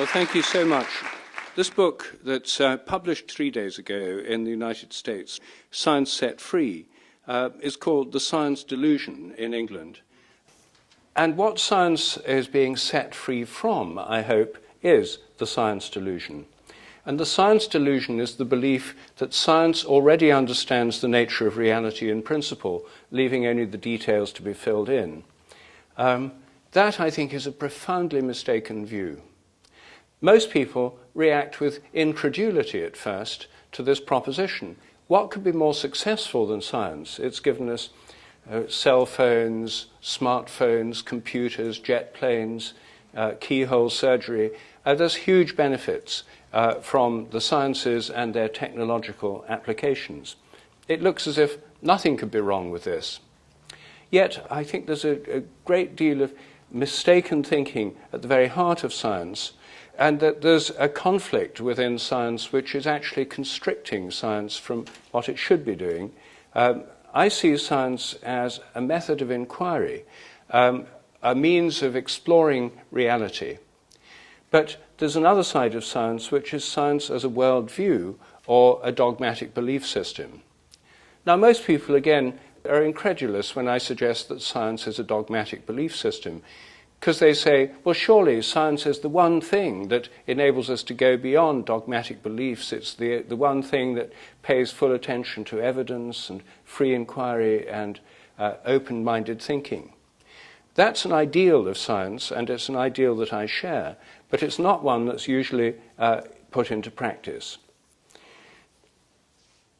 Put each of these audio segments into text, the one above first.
Well, thank you so much. This book that's published 3 days ago in the United States, Science Set Free, is called The Science Delusion in England. And what science is being set free from, I hope, is the science delusion. And the science delusion is the belief that science already understands the nature of reality in principle, leaving only the details to be filled in. That, I think, is a profoundly mistaken view. Most people react with incredulity at first to this proposition. What could be more successful than science? It's given us cell phones, smartphones, computers, jet planes, keyhole surgery. There's huge benefits from the sciences and their technological applications. It looks as if nothing could be wrong with this. Yet, I think there's a great deal of mistaken thinking at the very heart of science, and that there's a conflict within science which is actually constricting science from what it should be doing. I see science as a method of inquiry, a means of exploring reality. But there's another side of science, which is science as a worldview or a dogmatic belief system. Now, most people, again, are incredulous when I suggest that science is a dogmatic belief system, because they say, well, surely science is the one thing that enables us to go beyond dogmatic beliefs. It's the one thing that pays full attention to evidence and free inquiry and open-minded thinking. That's an ideal of science, and it's an ideal that I share, but it's not one that's usually put into practice.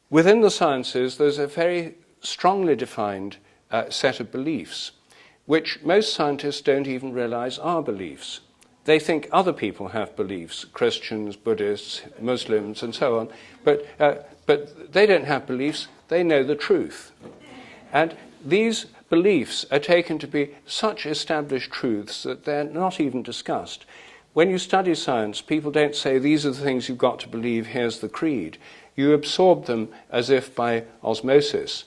Within the sciences, there's a very strongly defined set of beliefs, which most scientists don't even realize are beliefs. They think other people have beliefs, Christians, Buddhists, Muslims, and so on, but they don't have beliefs, they know the truth. And these beliefs are taken to be such established truths that they're not even discussed. When you study science, people don't say, these are the things you've got to believe, here's the creed. You absorb them as if by osmosis.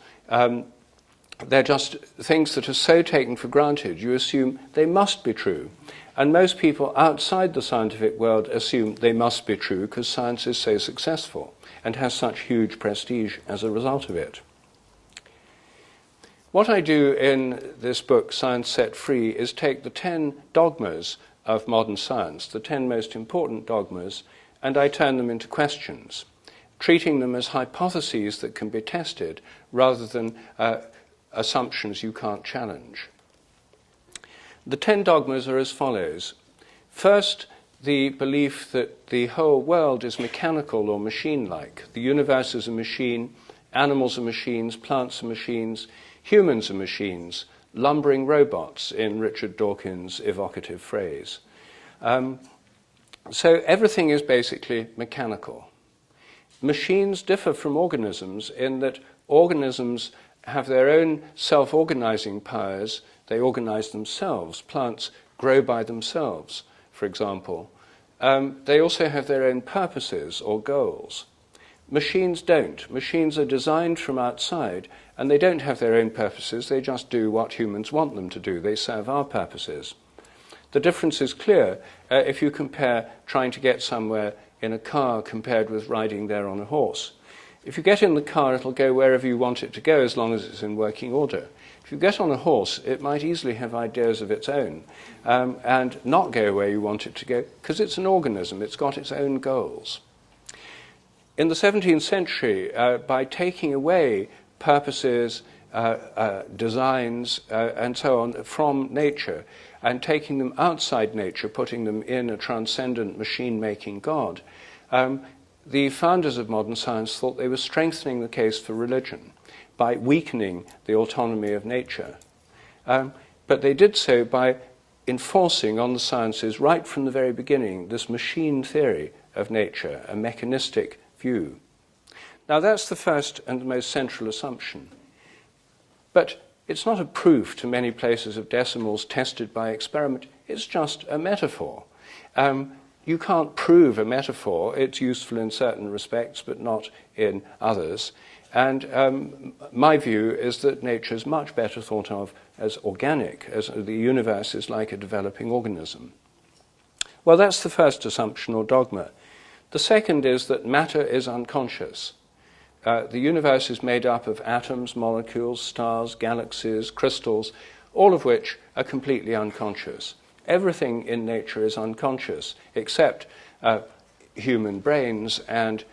They're just things that are so taken for granted, you assume they must be true. And most people outside the scientific world assume they must be true because science is so successful and has such huge prestige as a result of it. What I do in this book, Science Set Free, is take the 10 dogmas of modern science, the 10 most important dogmas, and I turn them into questions, treating them as hypotheses that can be tested rather than assumptions you can't challenge. The 10 dogmas are as follows. First, the belief that the whole world is mechanical or machine-like. The universe is a machine, animals are machines, plants are machines, humans are machines, lumbering robots, in Richard Dawkins' evocative phrase. So everything is basically mechanical. Machines differ from organisms in that organisms have their own self-organizing powers. They organize themselves. Plants grow by themselves, for example. They also have their own purposes or goals. Machines don't. Machines are designed from outside, and they don't have their own purposes. They just do what humans want them to do. They serve our purposes. The difference is clear if you compare trying to get somewhere in a car compared with riding there on a horse. If you get in the car, it'll go wherever you want it to go as long as it's in working order. If you get on a horse, it might easily have ideas of its own and not go where you want it to go because it's an organism. It's got its own goals. In the 17th century, by taking away purposes, designs, and so on from nature and taking them outside nature, putting them in a transcendent machine-making God, the founders of modern science thought they were strengthening the case for religion by weakening the autonomy of nature. But they did so by enforcing on the sciences right from the very beginning this machine theory of nature, a mechanistic view. Now that's the first and the most central assumption. But it's not a proof to many places of decimals tested by experiment. It's just a metaphor. You can't prove a metaphor. It's useful in certain respects, but not in others. And my view is that nature is much better thought of as organic, as the universe is like a developing organism. Well, that's the first assumption or dogma. The second is that matter is unconscious. The universe is made up of atoms, molecules, stars, galaxies, crystals, all of which are completely unconscious. Everything in nature is unconscious, except human brains and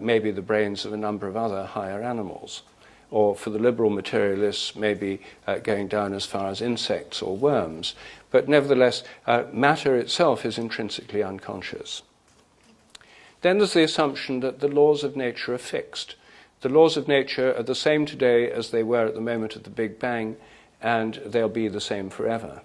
maybe the brains of a number of other higher animals. Or for the liberal materialists, maybe going down as far as insects or worms. But nevertheless, matter itself is intrinsically unconscious. Then there's the assumption that the laws of nature are fixed. The laws of nature are the same today as they were at the moment of the Big Bang, and they'll be the same forever.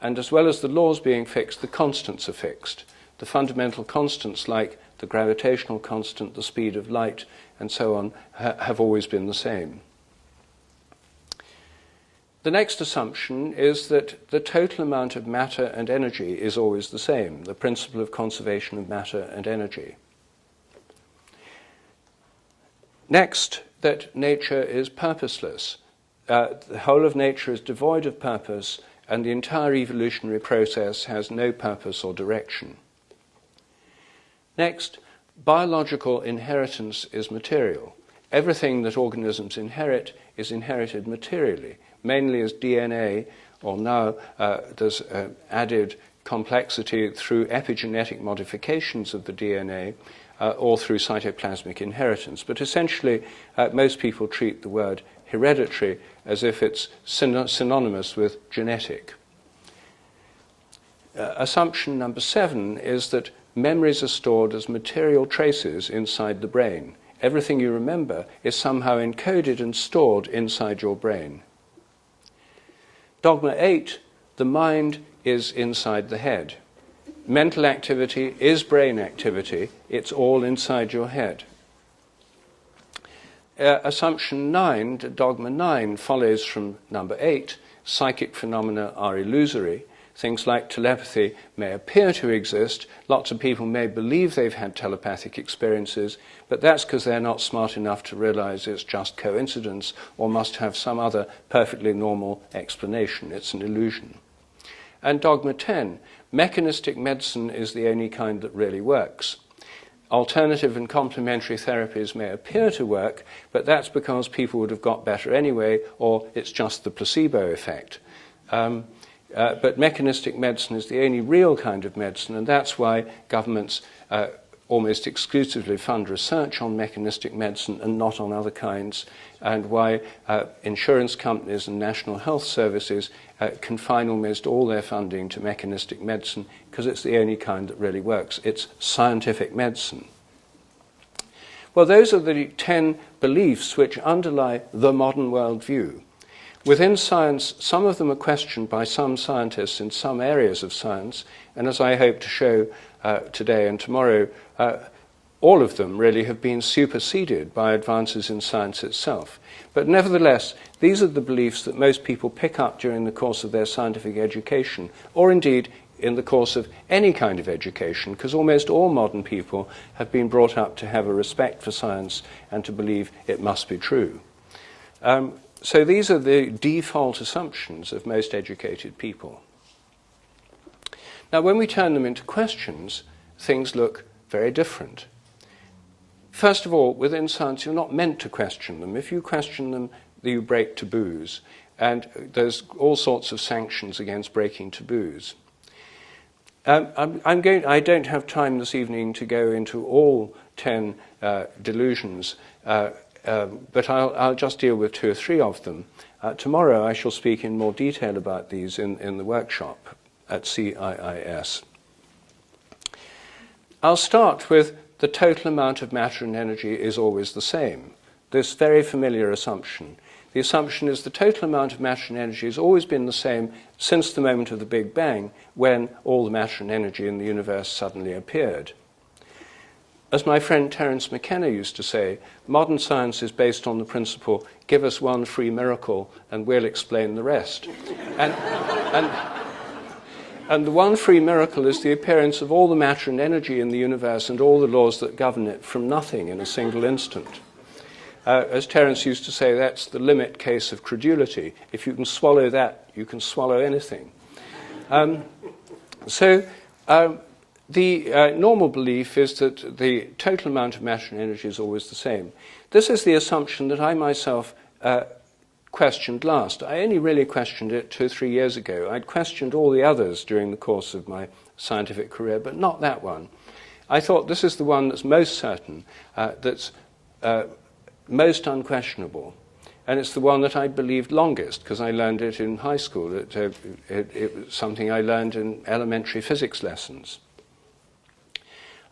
And as well as the laws being fixed, the constants are fixed. The fundamental constants like the gravitational constant, the speed of light, and so on, have always been the same. The next assumption is that the total amount of matter and energy is always the same, the principle of conservation of matter and energy. Next, that nature is purposeless. The whole of nature is devoid of purpose, and the entire evolutionary process has no purpose or direction. Next, biological inheritance is material. Everything that organisms inherit is inherited materially, mainly as DNA, or now there's added complexity through epigenetic modifications of the DNA, or through cytoplasmic inheritance. But essentially, most people treat the word hereditary as if it's synonymous with genetic. Assumption number 7 is that memories are stored as material traces inside the brain. Everything you remember is somehow encoded and stored inside your brain. Dogma 8, the mind is inside the head. Mental activity is brain activity. It's all inside your head. Assumption 9, dogma 9, follows from number 8. Psychic phenomena are illusory. Things like telepathy may appear to exist. Lots of people may believe they've had telepathic experiences, but that's because they're not smart enough to realize it's just coincidence or must have some other perfectly normal explanation. It's an illusion. And dogma 10, mechanistic medicine is the only kind that really works. Alternative and complementary therapies may appear to work, but that's because people would have got better anyway, or it's just the placebo effect. But mechanistic medicine is the only real kind of medicine, and that's why governments almost exclusively fund research on mechanistic medicine and not on other kinds, and why insurance companies and national health services confine almost all their funding to mechanistic medicine, because it's the only kind that really works. It's scientific medicine. Well, those are the 10 beliefs which underlie the modern worldview. Within science, some of them are questioned by some scientists in some areas of science, and as I hope to show today and tomorrow, all of them really have been superseded by advances in science itself. But nevertheless, these are the beliefs that most people pick up during the course of their scientific education, or indeed in the course of any kind of education, because almost all modern people have been brought up to have a respect for science and to believe it must be true. So these are the default assumptions of most educated people. Now, when we turn them into questions, things look very different. First of all, within science, you're not meant to question them. If you question them, you break taboos, and there's all sorts of sanctions against breaking taboos. I don't have time this evening to go into all 10 delusions, but I'll just deal with 2 or 3 of them. Tomorrow I shall speak in more detail about these in the workshop at CIIS. I'll start with the total amount of matter and energy is always the same. This very familiar assumption. The assumption is the total amount of matter and energy has always been the same since the moment of the Big Bang, when all the matter and energy in the universe suddenly appeared. As my friend Terence McKenna used to say, modern science is based on the principle, give us one free miracle and we'll explain the rest. And the one free miracle is the appearance of all the matter and energy in the universe and all the laws that govern it from nothing in a single instant. As Terence used to say, that's the limit case of credulity. If you can swallow that, you can swallow anything. The normal belief is that the total amount of matter and energy is always the same. This is the assumption that I myself questioned last. I only really questioned it 2 or 3 years ago. I'd questioned all the others during the course of my scientific career, but not that one. I thought this is the one that's most certain, that's most unquestionable. And it's the one that I believed longest, because I learned it in high school. It was something I learned in elementary physics lessons.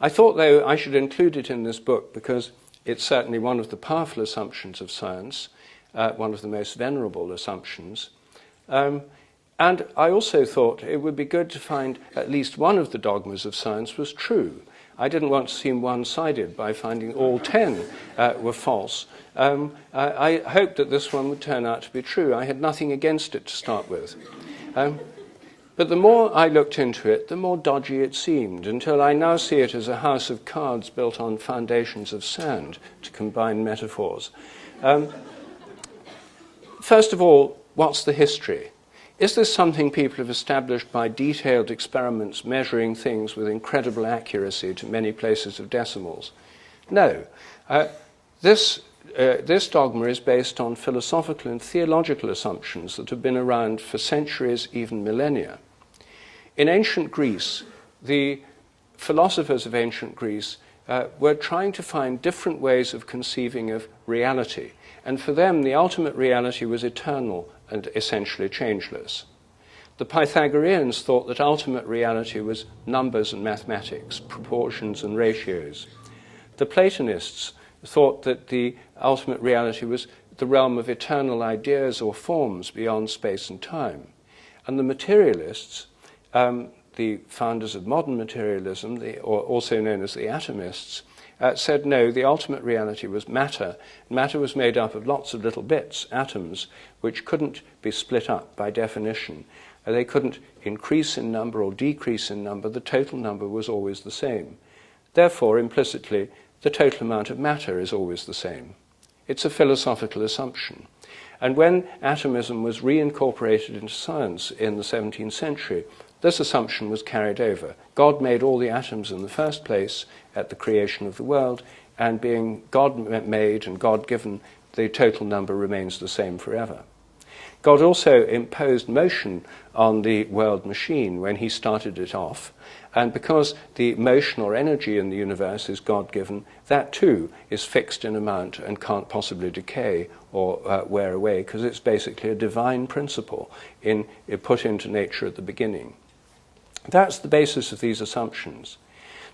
I thought, though, I should include it in this book because it's certainly one of the powerful assumptions of science, one of the most venerable assumptions. And I also thought it would be good to find at least one of the dogmas of science was true. I didn't want to seem one-sided by finding all 10 were false. I hoped that this one would turn out to be true. I had nothing against it to start with. But the more I looked into it, the more dodgy it seemed, until I now see it as a house of cards built on foundations of sand, to combine metaphors. First of all, what's the history? Is this something people have established by detailed experiments measuring things with incredible accuracy to many places of decimals? No. This dogma is based on philosophical and theological assumptions that have been around for centuries, even millennia. In ancient Greece, the philosophers of ancient Greece were trying to find different ways of conceiving of reality. And for them, the ultimate reality was eternal and essentially changeless. The Pythagoreans thought that ultimate reality was numbers and mathematics, proportions and ratios. The Platonists thought that the ultimate reality was the realm of eternal ideas or forms beyond space and time. And the materialists, the founders of modern materialism, or also known as the atomists, said no, the ultimate reality was matter. Matter was made up of lots of little bits, atoms, which couldn't be split up by definition. They couldn't increase in number or decrease in number. The total number was always the same. Therefore, implicitly, the total amount of matter is always the same. It's a philosophical assumption. And when atomism was reincorporated into science in the 17th century, this assumption was carried over. God made all the atoms in the first place at the creation of the world, and being God-made and God-given, the total number remains the same forever. God also imposed motion on the world machine when he started it off, and because the motion or energy in the universe is God-given, that too is fixed in amount and can't possibly decay or wear away, because it's basically a divine principle put into nature at the beginning. That's the basis of these assumptions.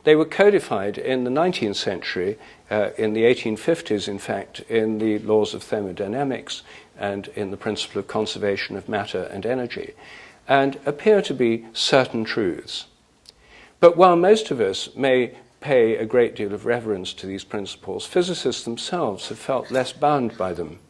They were codified in the 19th century, in the 1850s, in fact, in the laws of thermodynamics and in the principle of conservation of matter and energy, and appear to be certain truths. But while most of us may pay a great deal of reverence to these principles, physicists themselves have felt less bound by them.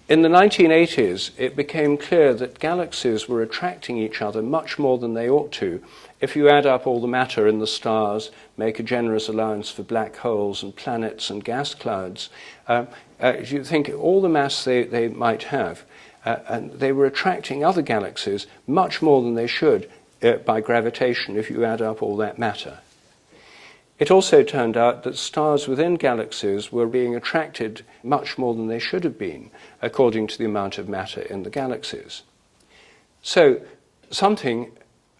In the 1980s, it became clear that galaxies were attracting each other much more than they ought to if you add up all the matter in the stars, make a generous allowance for black holes and planets and gas clouds. You think all the mass they might have, and they were attracting other galaxies much more than they should by gravitation if you add up all that matter. It also turned out that stars within galaxies were being attracted much more than they should have been, according to the amount of matter in the galaxies. So something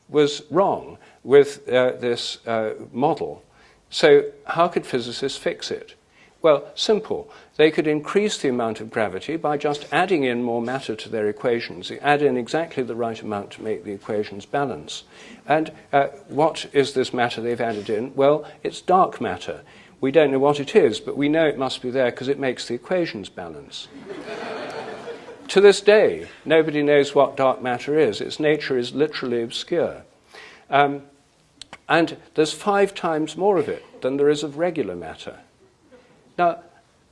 was wrong with this model. So how could physicists fix it? Well, simple. They could increase the amount of gravity by just adding in more matter to their equations. They add in exactly the right amount to make the equations balance. And what is this matter they've added in? Well, it's dark matter. We don't know what it is, but we know it must be there because it makes the equations balance. To this day, nobody knows what dark matter is. Its nature is literally obscure. And there's 5 times more of it than there is of regular matter. Now,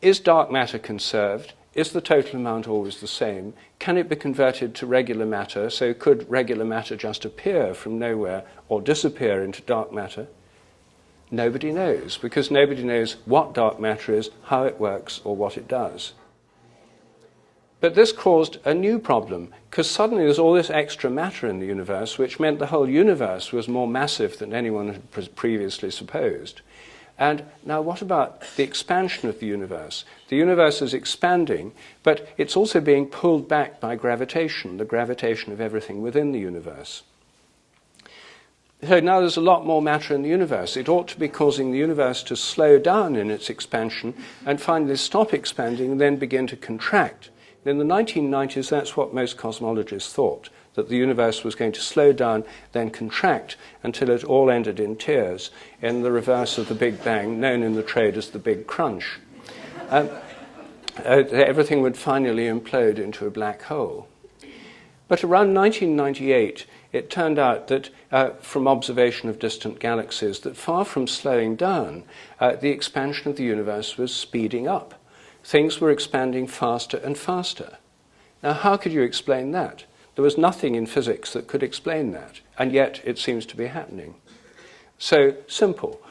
is dark matter conserved? Is the total amount always the same? Can it be converted to regular matter? So could regular matter just appear from nowhere or disappear into dark matter? Nobody knows, because nobody knows what dark matter is, how it works, or what it does. But this caused a new problem, because suddenly there's all this extra matter in the universe, which meant the whole universe was more massive than anyone had previously supposed. And now what about the expansion of the universe? The universe is expanding, but it's also being pulled back by gravitation, the gravitation of everything within the universe. So now there's a lot more matter in the universe. It ought to be causing the universe to slow down in its expansion and finally stop expanding and then begin to contract. In the 1990s, that's what most cosmologists thought, that the universe was going to slow down, then contract, until it all ended in tears, in the reverse of the Big Bang, known in the trade as the Big Crunch. Everything would finally implode into a black hole. But around 1998, it turned out that, from observation of distant galaxies, that far from slowing down, the expansion of the universe was speeding up. Things were expanding faster and faster. Now, how could you explain that? There was nothing in physics that could explain that, and yet it seems to be happening. So, simple.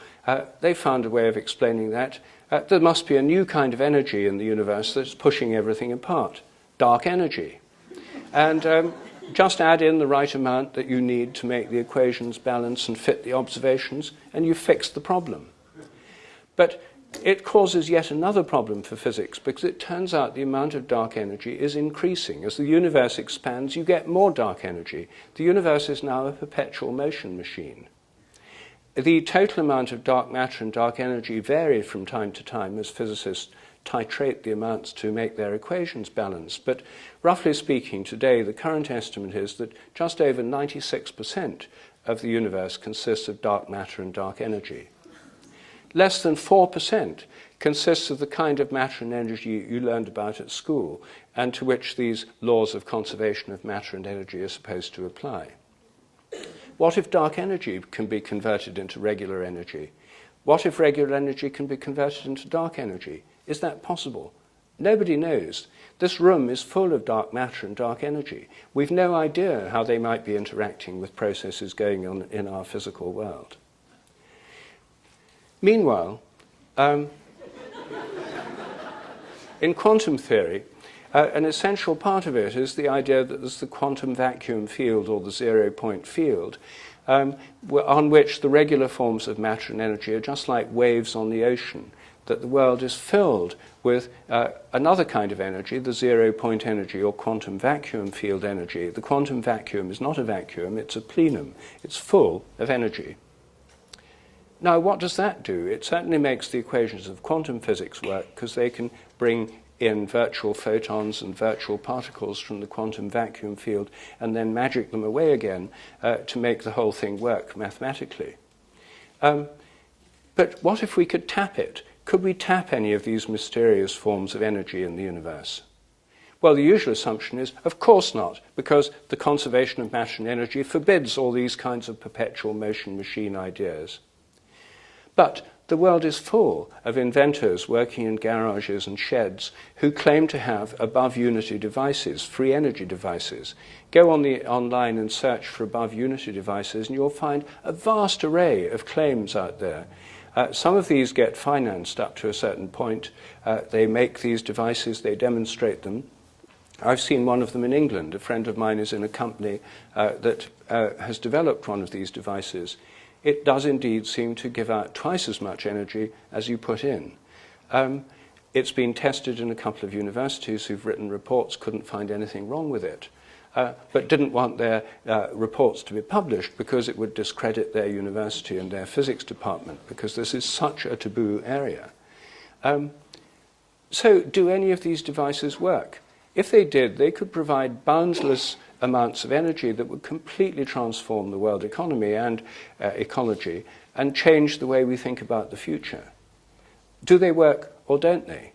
They found a way of explaining that. There must be a new kind of energy in the universe that's pushing everything apart. Dark energy. And just add in the right amount that you need to make the equations balance and fit the observations, and you fix the problem. But it causes yet another problem for physics, because it turns out the amount of dark energy is increasing. As the universe expands, you get more dark energy. The universe is now a perpetual motion machine. The total amount of dark matter and dark energy vary from time to time as physicists titrate the amounts to make their equations balance. But roughly speaking, today the current estimate is that just over 96% of the universe consists of dark matter and dark energy. Less than 4% consists of the kind of matter and energy you learned about at school, and to which these laws of conservation of matter and energy are supposed to apply. What if dark energy can be converted into regular energy? What if regular energy can be converted into dark energy? Is that possible? Nobody knows. This room is full of dark matter and dark energy. We've no idea how they might be interacting with processes going on in our physical world. Meanwhile, in quantum theory, an essential part of it is the idea that there's the quantum vacuum field, or the zero-point field, on which the regular forms of matter and energy are just like waves on the ocean, that the world is filled with another kind of energy, the zero-point energy, or quantum vacuum field energy. The quantum vacuum is not a vacuum, it's a plenum. It's full of energy. Now, what does that do? It certainly makes the equations of quantum physics work, because they can bring in virtual photons and virtual particles from the quantum vacuum field and then magic them away again to make the whole thing work mathematically. But what if we could tap it? Could we tap any of these mysterious forms of energy in the universe? Well, the usual assumption is, of course not, because the conservation of matter and energy forbids all these kinds of perpetual motion machine ideas. But the world is full of inventors working in garages and sheds who claim to have above-unity devices, free energy devices. Go online and search for above-unity devices, and you'll find a vast array of claims out there. Some of these get financed up to a certain point. They make these devices, they demonstrate them. I've seen one of them in England. A friend of mine is in a company that has developed one of these devices. It does indeed seem to give out twice as much energy as you put in. It's been tested in a couple of universities who've written reports, couldn't find anything wrong with it, but didn't want their reports to be published because it would discredit their university and their physics department, because this is such a taboo area. So do any of these devices work? If they did, they could provide boundless amounts of energy that would completely transform the world economy and ecology and change the way we think about the future. Do they work or don't they?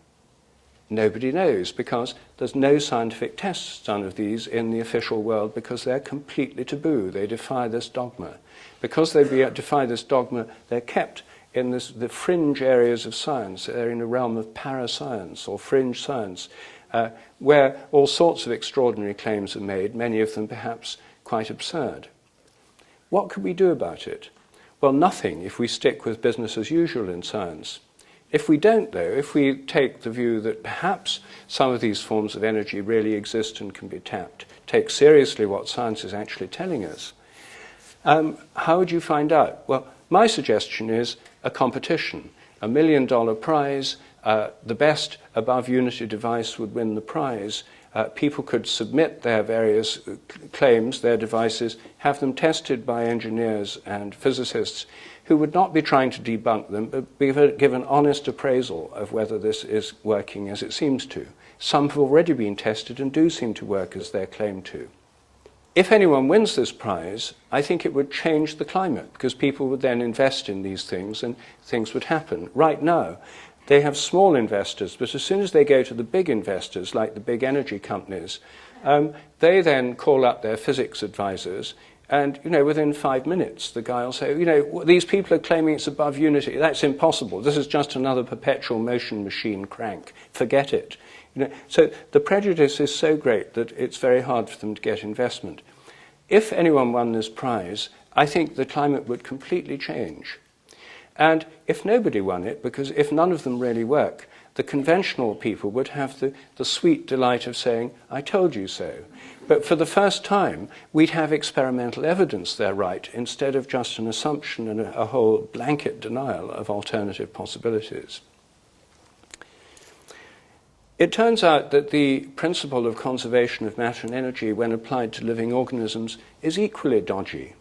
Nobody knows, because there's no scientific tests done of these in the official world, because they're completely taboo. They defy this dogma. Because they defy this dogma, they're kept in the fringe areas of science. They're in a realm of parascience or fringe science, where all sorts of extraordinary claims are made, many of them perhaps quite absurd. What could we do about it? Well, nothing if we stick with business as usual in science. If we don't, though, if we take the view that perhaps some of these forms of energy really exist and can be tapped, take seriously what science is actually telling us, how would you find out? Well, my suggestion is a competition, $1 million prize. The best above unity device would win the prize. People could submit their various claims, their devices, have them tested by engineers and physicists who would not be trying to debunk them, but give an honest appraisal of whether this is working as it seems to. Some have already been tested and do seem to work as they're claimed to. If anyone wins this prize, I think it would change the climate, because people would then invest in these things and things would happen. Right now, they have small investors, but as soon as they go to the big investors, like the big energy companies, they then call up their physics advisors, and within 5 minutes, the guy will say, these people are claiming it's above unity. That's impossible. This is just another perpetual motion machine crank. Forget it. So the prejudice is so great that it's very hard for them to get investment. If anyone won this prize, I think the climate would completely change. And if nobody won it, because if none of them really work, the conventional people would have the sweet delight of saying, I told you so. But for the first time, we'd have experimental evidence they're right, instead of just an assumption and a whole blanket denial of alternative possibilities. It turns out that the principle of conservation of matter and energy, when applied to living organisms, is equally dodgy.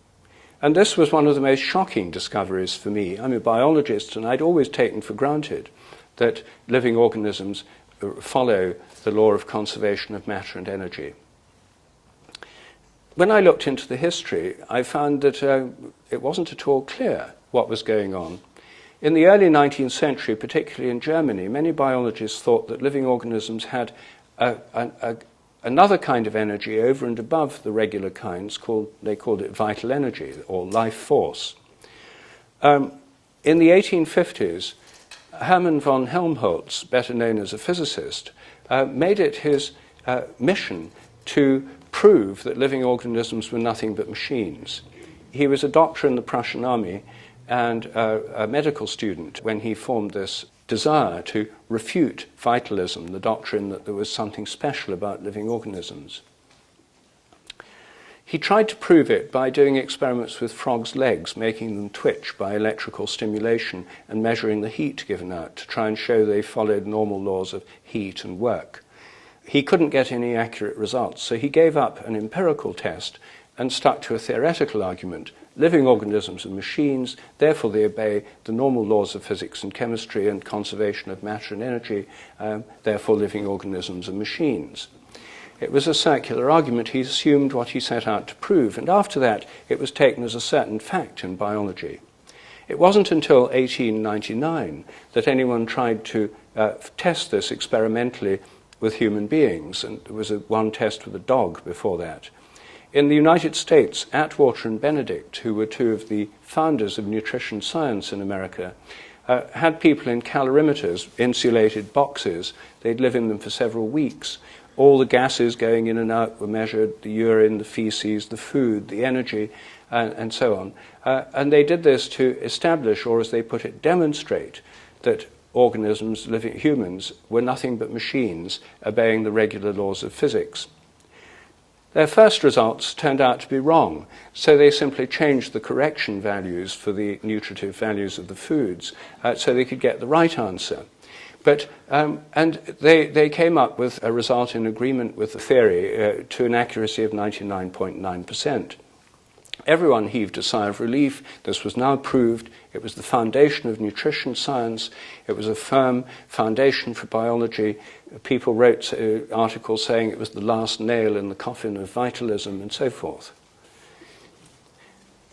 And this was one of the most shocking discoveries for me. I'm a biologist, and I'd always taken for granted that living organisms follow the law of conservation of matter and energy. When I looked into the history, I found that it wasn't at all clear what was going on. In the early 19th century, particularly in Germany, many biologists thought that living organisms had another kind of energy over and above the regular kinds, they called it vital energy or life force. In the 1850s, Hermann von Helmholtz, better known as a physicist, made it his mission to prove that living organisms were nothing but machines. He was a doctor in the Prussian army and a medical student when he formed this desire to refute vitalism, the doctrine that there was something special about living organisms. He tried to prove it by doing experiments with frogs' legs, making them twitch by electrical stimulation and measuring the heat given out to try and show they followed normal laws of heat and work. He couldn't get any accurate results, so he gave up an empirical test and stuck to a theoretical argument. Living organisms are machines, therefore they obey the normal laws of physics and chemistry and conservation of matter and energy, therefore living organisms are machines. It was a circular argument. He assumed what he set out to prove, and after that it was taken as a certain fact in biology. It wasn't until 1899 that anyone tried to test this experimentally with human beings, and there was one test with a dog before that. In the United States, Atwater and Benedict, who were two of the founders of nutrition science in America, had people in calorimeters, insulated boxes. They'd live in them for several weeks. All the gases going in and out were measured, the urine, the feces, the food, the energy, and so on. And they did this to establish, or as they put it, demonstrate that organisms, living humans, were nothing but machines obeying the regular laws of physics. Their first results turned out to be wrong, so they simply changed the correction values for the nutritive values of the foods so they could get the right answer. But and they came up with a result in agreement with the theory to an accuracy of 99.9%. Everyone heaved a sigh of relief. This was now proved. It was the foundation of nutrition science. It was a firm foundation for biology. People wrote articles saying it was the last nail in the coffin of vitalism and so forth.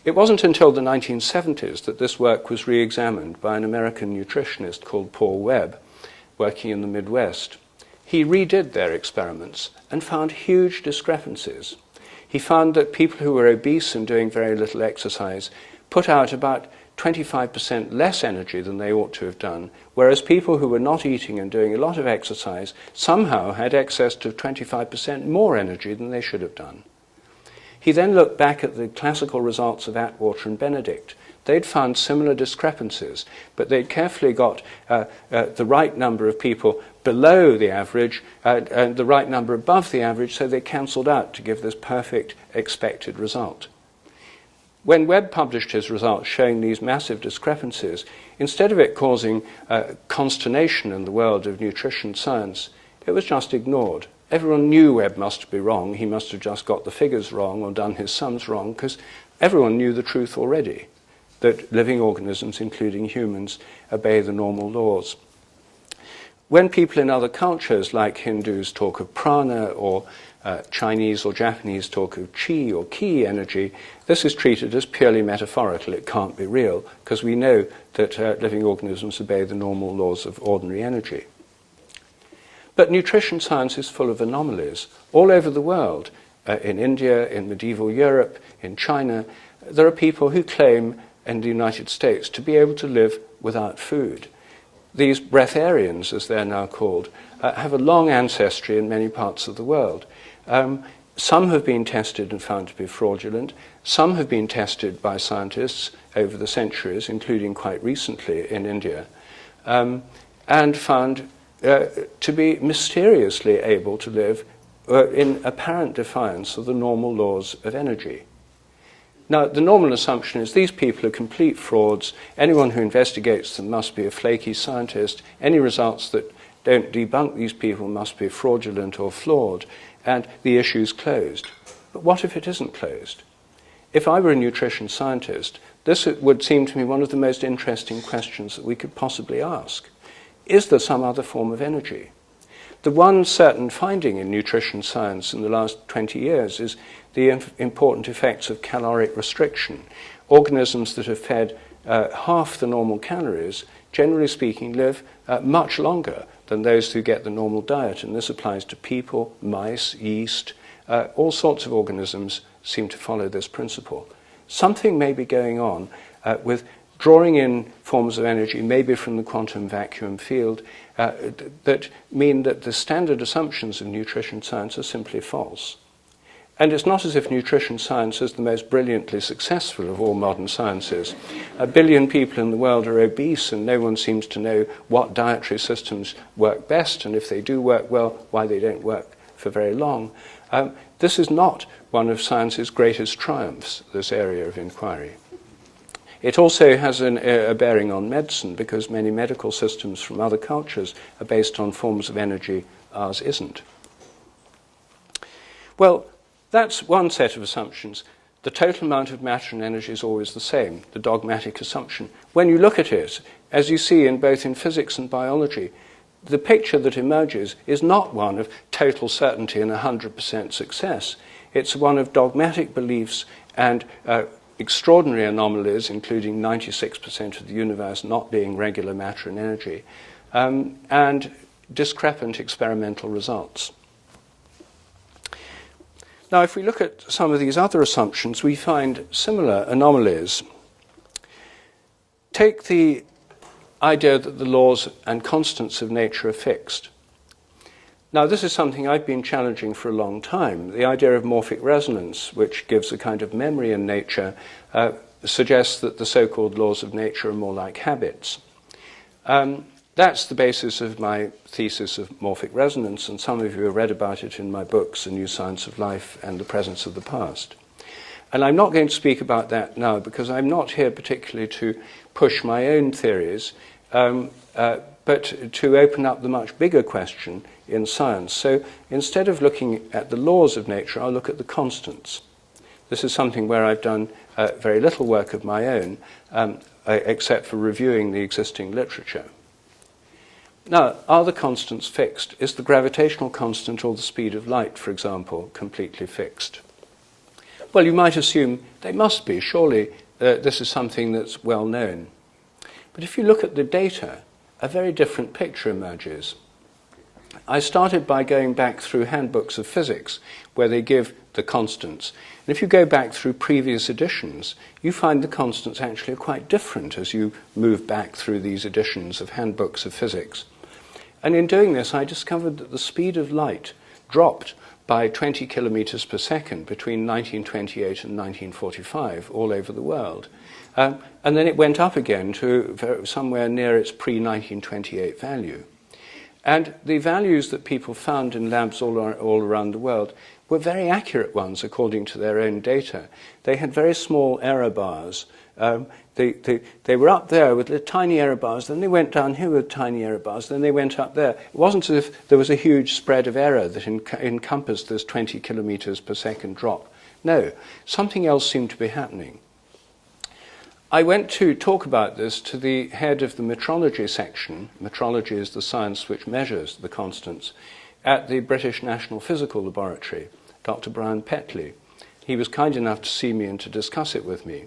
It wasn't until the 1970s that this work was re-examined by an American nutritionist called Paul Webb, working in the Midwest. He redid their experiments and found huge discrepancies. He found that people who were obese and doing very little exercise put out about 25% less energy than they ought to have done, whereas people who were not eating and doing a lot of exercise somehow had access to 25% more energy than they should have done. He then looked back at the classical results of Atwater and Benedict. they'd found similar discrepancies, but they'd carefully got the right number of people below the average and the right number above the average, so they cancelled out to give this perfect expected result. When Webb published his results showing these massive discrepancies, instead of it causing consternation in the world of nutrition science, it was just ignored. Everyone knew Webb must be wrong. He must have just got the figures wrong or done his sums wrong, because everyone knew the truth already, that living organisms, including humans, obey the normal laws. When people in other cultures, like Hindus, talk of prana, or Chinese or Japanese talk of chi or ki energy, this is treated as purely metaphorical. It can't be real, because we know that living organisms obey the normal laws of ordinary energy. But nutrition science is full of anomalies. All over the world, in India, in medieval Europe, in China, there are people who claim in the United States to be able to live without food. These breatharians, as they're now called, have a long ancestry in many parts of the world. Some have been tested and found to be fraudulent. Some have been tested by scientists over the centuries, including quite recently in India, and found to be mysteriously able to live in apparent defiance of the normal laws of energy. Now, the normal assumption is these people are complete frauds. Anyone who investigates them must be a flaky scientist. Any results that don't debunk these people must be fraudulent or flawed, and the issue's closed. But what if it isn't closed? If I were a nutrition scientist, this would seem to me one of the most interesting questions that we could possibly ask. Is there some other form of energy? The one certain finding in nutrition science in the last 20 years is the important effects of caloric restriction. Organisms that are fed half the normal calories, generally speaking, live much longer than those who get the normal diet. And this applies to people, mice, yeast, all sorts of organisms seem to follow this principle. Something may be going on with drawing in forms of energy, maybe from the quantum vacuum field, that mean that the standard assumptions of nutrition science are simply false. And it's not as if nutrition science is the most brilliantly successful of all modern sciences. 1 billion people in the world are obese, and no one seems to know what dietary systems work best, and if they do work well, why they don't work for very long. This is not one of science's greatest triumphs, this area of inquiry. It also has a bearing on medicine, because many medical systems from other cultures are based on forms of energy ours isn't. Well, that's one set of assumptions. The total amount of matter and energy is always the same, the dogmatic assumption. When you look at it, as you see in both in physics and biology, the picture that emerges is not one of total certainty and 100% success. It's one of dogmatic beliefs and extraordinary anomalies, including 96% of the universe not being regular matter and energy, and discrepant experimental results. Now, if we look at some of these other assumptions, we find similar anomalies. Take the idea that the laws and constants of nature are fixed. Now, this is something I've been challenging for a long time. The idea of morphic resonance, which gives a kind of memory in nature, suggests that the so-called laws of nature are more like habits. That's the basis of my thesis of morphic resonance, and some of you have read about it in my books, A New Science of Life and The Presence of the Past. And I'm not going to speak about that now, because I'm not here particularly to push my own theories, but to open up the much bigger question in science. So instead of looking at the laws of nature, I'll look at the constants. This is something where I've done very little work of my own, except for reviewing the existing literature. Now, are the constants fixed? Is the gravitational constant or the speed of light, for example, completely fixed? Well, you might assume they must be. Surely this is something that's well known. But if you look at the data, a very different picture emerges. I started by going back through handbooks of physics, where they give the constants. And if you go back through previous editions, you find the constants actually are quite different as you move back through these editions of handbooks of physics. And in doing this, I discovered that the speed of light dropped by 20 kilometers per second between 1928 and 1945 all over the world. And then it went up again to somewhere near its pre-1928 value. And the values that people found in labs all around the world were very accurate ones according to their own data. They had very small error bars. They were up there with the tiny error bars, then they went down here with tiny error bars, then they went up there. It wasn't as if there was a huge spread of error that encompassed this 20 kilometers per second drop. No, something else seemed to be happening. I went to talk about this to the head of the metrology section. Metrology is the science which measures the constants, at the British National Physical Laboratory, Dr. Brian Petley. He was kind enough to see me and to discuss it with me.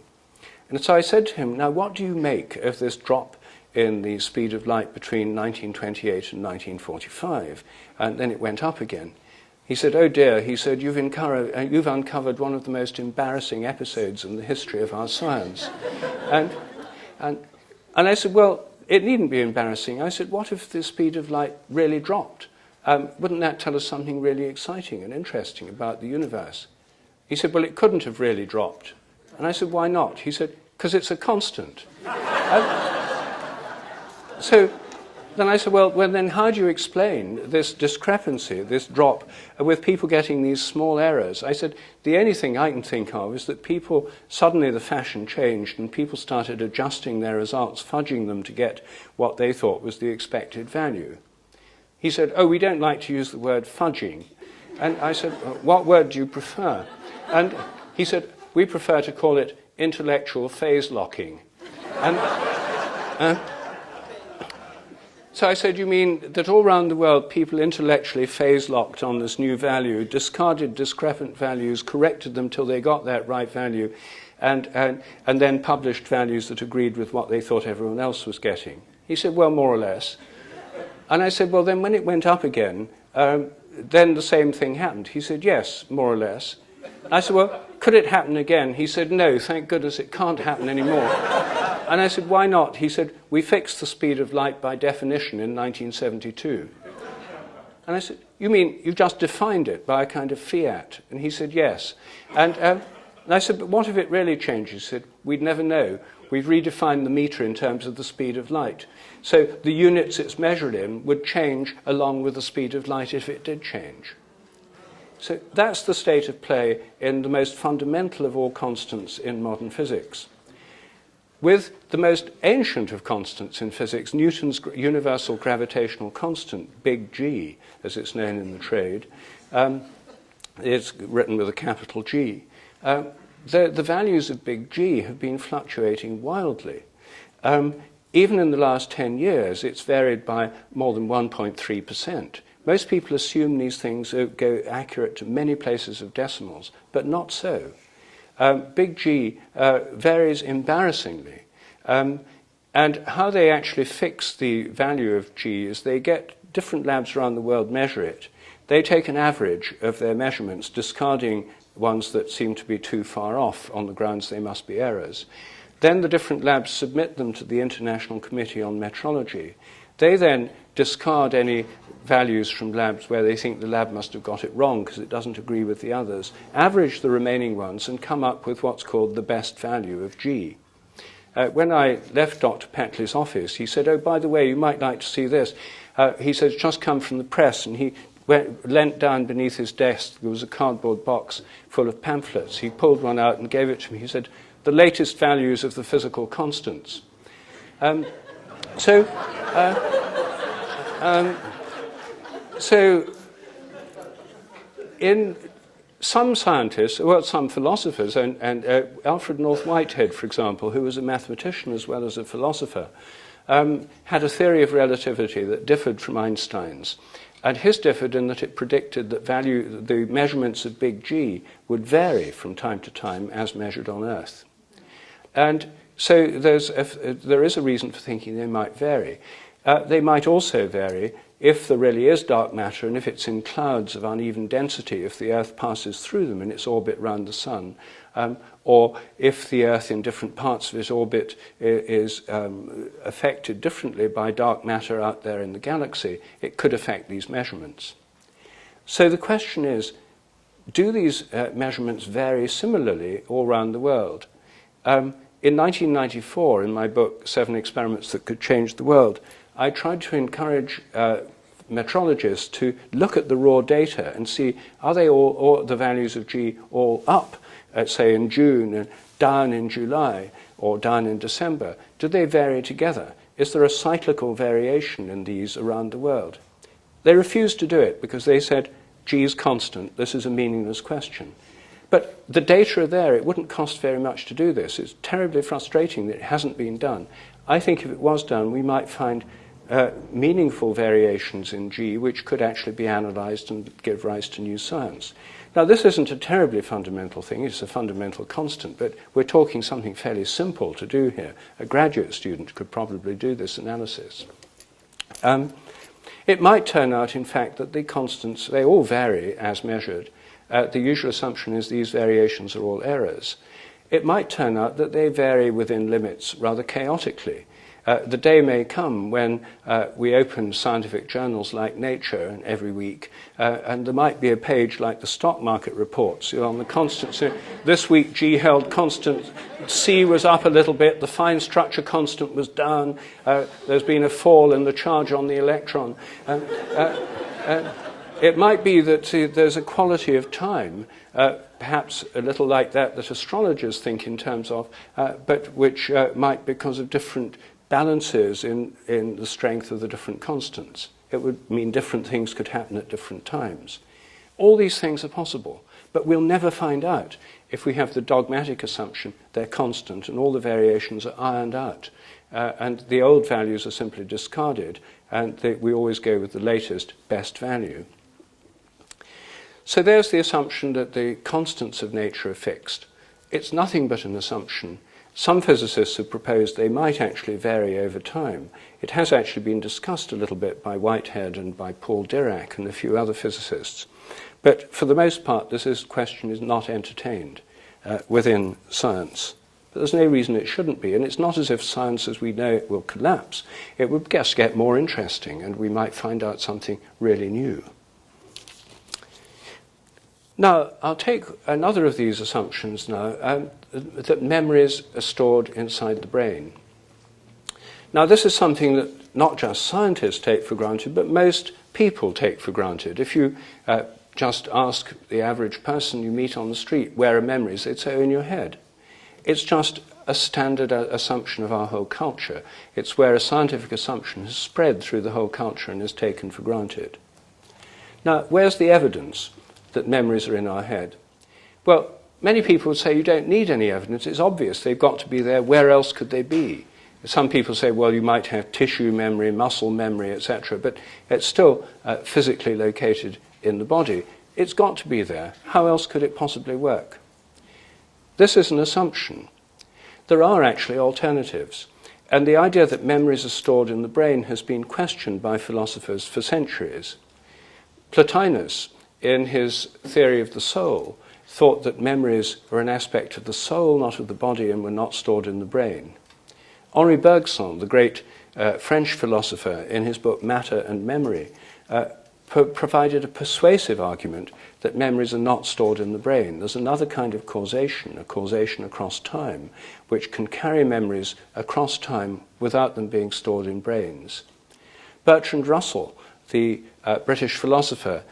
And so I said to him, now what do you make of this drop in the speed of light between 1928 and 1945? And then it went up again. He said, oh dear, he said, you've uncovered one of the most embarrassing episodes in the history of our science. And I said, well, it needn't be embarrassing. I said, what if the speed of light really dropped? Wouldn't that tell us something really exciting and interesting about the universe? He said, well, it couldn't have really dropped. And I said, why not? He said, because it's a constant. So then I said, well, then how do you explain this discrepancy, this drop, with people getting these small errors? I said, the only thing I can think of is that people, suddenly the fashion changed and people started adjusting their results, fudging them to get what they thought was the expected value. He said, oh, we don't like to use the word fudging. And I said, what word do you prefer? And he said, we prefer to call it intellectual phase locking. And so I said, you mean that all around the world people intellectually phase-locked on this new value, discarded discrepant values, corrected them till they got that right value, and then published values that agreed with what they thought everyone else was getting? He said, well, more or less. And I said, well, then when it went up again, then the same thing happened. He said, yes, more or less. I said, well, could it happen again? He said, no, thank goodness it can't happen anymore. And I said, why not? He said, we fixed the speed of light by definition in 1972. And I said, you mean you've just defined it by a kind of fiat? And he said, yes. And I said, but what if it really changes? He said, we'd never know. We've redefined the meter in terms of the speed of light. So the units it's measured in would change along with the speed of light if it did change. So that's the state of play in the most fundamental of all constants in modern physics. With the most ancient of constants in physics, Newton's universal gravitational constant, big G, as it's known in the trade, it's written with a capital G. The values of big G have been fluctuating wildly. Even in the last 10 years, it's varied by more than 1.3%. Most people assume these things go accurate to many places of decimals, but not so. Big G varies embarrassingly. And how they actually fix the value of G is they get different labs around the world measure it. They take an average of their measurements, discarding ones that seem to be too far off on the grounds they must be errors. Then the different labs submit them to the International Committee on Metrology. They then discard any values from labs where they think the lab must have got it wrong because it doesn't agree with the others, average the remaining ones and come up with what's called the best value of G. When I left Dr. Petley's office, he said, oh, by the way, you might like to see this. He said, it's just come from the press, and he leant down beneath his desk. There was a cardboard box full of pamphlets. He pulled one out and gave it to me. He said, the latest values of the physical constants. So in some scientists, well, some philosophers, and Alfred North Whitehead, for example, who was a mathematician as well as a philosopher, had a theory of relativity that differed from Einstein's. And his differed in that it predicted that the measurements of big G would vary from time to time as measured on Earth. And so there is a reason for thinking they might vary. They might also vary if there really is dark matter and if it's in clouds of uneven density, if the Earth passes through them in its orbit round the Sun, or if the Earth in different parts of its orbit is affected differently by dark matter out there in the galaxy, it could affect these measurements. So the question is, do these measurements vary similarly all around the world? In 1994, in my book, 7 Experiments That Could Change the World, I tried to encourage metrologists to look at the raw data and see, are they all the values of G all up, say in June, and down in July, or down in December? Do they vary together? Is there a cyclical variation in these around the world? They refused to do it because they said, G is constant, this is a meaningless question. But the data are there, it wouldn't cost very much to do this. It's terribly frustrating that it hasn't been done. I think if it was done, we might find meaningful variations in G which could actually be analysed and give rise to new science. Now, this isn't a terribly fundamental thing, it's a fundamental constant, but we're talking something fairly simple to do here. A graduate student could probably do this analysis. It might turn out, in fact, that the constants, they all vary as measured. The usual assumption is these variations are all errors. It might turn out that they vary within limits rather chaotically. The day may come when we open scientific journals like Nature every week, and there might be a page like the stock market reports on the constant. So this week G held constant, C was up a little bit, the fine structure constant was down, there's been a fall in the charge on the electron. It might be that there's a quality of time, perhaps a little like that astrologers think in terms of, but which might, because of different balances in the strength of the different constants. It would mean different things could happen at different times. All these things are possible, but we'll never find out if we have the dogmatic assumption they're constant and all the variations are ironed out, and the old values are simply discarded, and we always go with the latest best value. So there's the assumption that the constants of nature are fixed. It's nothing but an assumption. Some physicists have proposed they might actually vary over time. It has actually been discussed a little bit by Whitehead and by Paul Dirac and a few other physicists. But for the most part, this question is not entertained within science. But there's no reason it shouldn't be. And it's not as if science as we know it will collapse. It would just get more interesting, and we might find out something really new. Now, I'll take another of these assumptions now, that memories are stored inside the brain. Now, this is something that not just scientists take for granted, but most people take for granted. If you just ask the average person you meet on the street, where are memories? They'd say, oh, in your head. It's just a standard assumption of our whole culture. It's where a scientific assumption has spread through the whole culture and is taken for granted. Now, where's the evidence that memories are in our head? Well, many people would say you don't need any evidence. It's obvious. They've got to be there. Where else could they be? Some people say, well, you might have tissue memory, muscle memory, etc., but it's still physically located in the body. It's got to be there. How else could it possibly work? This is an assumption. There are actually alternatives. And the idea that memories are stored in the brain has been questioned by philosophers for centuries. Plotinus, in his theory of the soul, thought that memories were an aspect of the soul, not of the body, and were not stored in the brain. Henri Bergson, the great French philosopher, in his book Matter and Memory, provided a persuasive argument that memories are not stored in the brain. There's another kind of causation, a causation across time, which can carry memories across time without them being stored in brains. Bertrand Russell, the British philosopher,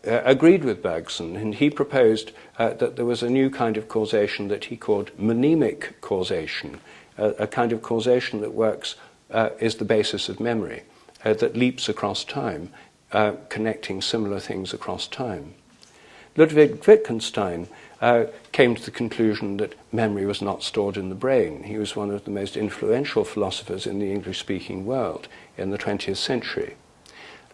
agreed with Bergson, and he proposed that there was a new kind of causation that he called mnemonic causation, a kind of causation that works, is the basis of memory, that leaps across time, connecting similar things across time. Ludwig Wittgenstein came to the conclusion that memory was not stored in the brain. He was one of the most influential philosophers in the English-speaking world in the 20th century.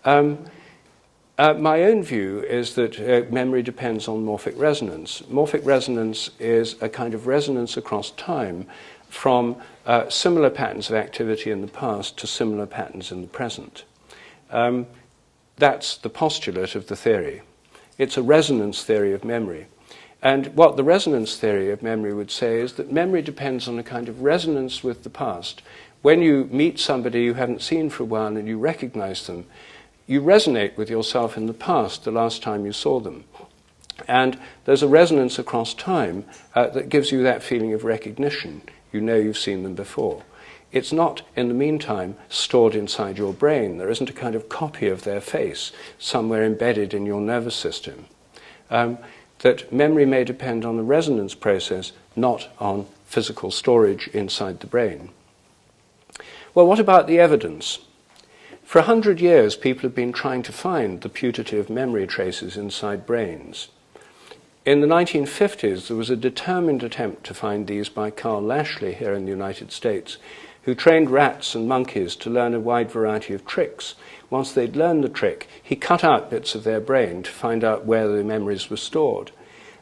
My own view is that memory depends on morphic resonance. Morphic resonance is a kind of resonance across time from similar patterns of activity in the past to similar patterns in the present. That's the postulate of the theory. It's a resonance theory of memory. And what the resonance theory of memory would say is that memory depends on a kind of resonance with the past. When you meet somebody you haven't seen for a while and you recognize them, you resonate with yourself in the past, the last time you saw them. And there's a resonance across time that gives you that feeling of recognition. You know you've seen them before. It's not, in the meantime, stored inside your brain. There isn't a kind of copy of their face somewhere embedded in your nervous system. That memory may depend on the resonance process, not on physical storage inside the brain. Well, what about the evidence? For 100 years, people have been trying to find the putative memory traces inside brains. In the 1950s, there was a determined attempt to find these by Carl Lashley here in the United States, who trained rats and monkeys to learn a wide variety of tricks. Once they'd learned the trick, he cut out bits of their brain to find out where the memories were stored.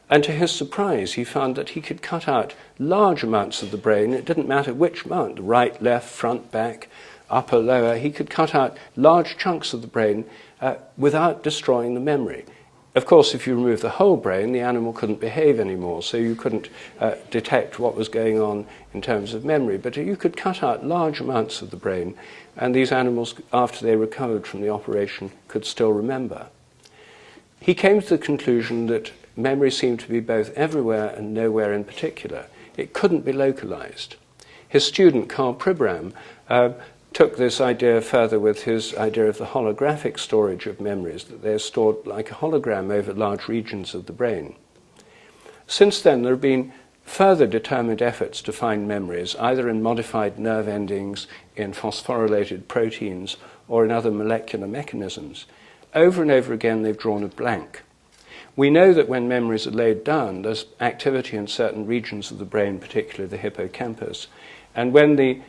And to his surprise, he found that he could cut out large amounts of the brain. It didn't matter which amount, right, left, front, back, upper, lower. He could cut out large chunks of the brain without destroying the memory. Of course, if you remove the whole brain, the animal couldn't behave anymore, so you couldn't detect what was going on in terms of memory. But you could cut out large amounts of the brain, and these animals, after they recovered from the operation, could still remember. He came to the conclusion that memory seemed to be both everywhere and nowhere in particular. It couldn't be localized. His student, Karl Pribram, took this idea further with his idea of the holographic storage of memories, that they're stored like a hologram over large regions of the brain. Since then, there have been further determined efforts to find memories, either in modified nerve endings, in phosphorylated proteins, or in other molecular mechanisms. Over and over again, they've drawn a blank. We know that when memories are laid down, there's activity in certain regions of the brain, particularly the hippocampus. And when the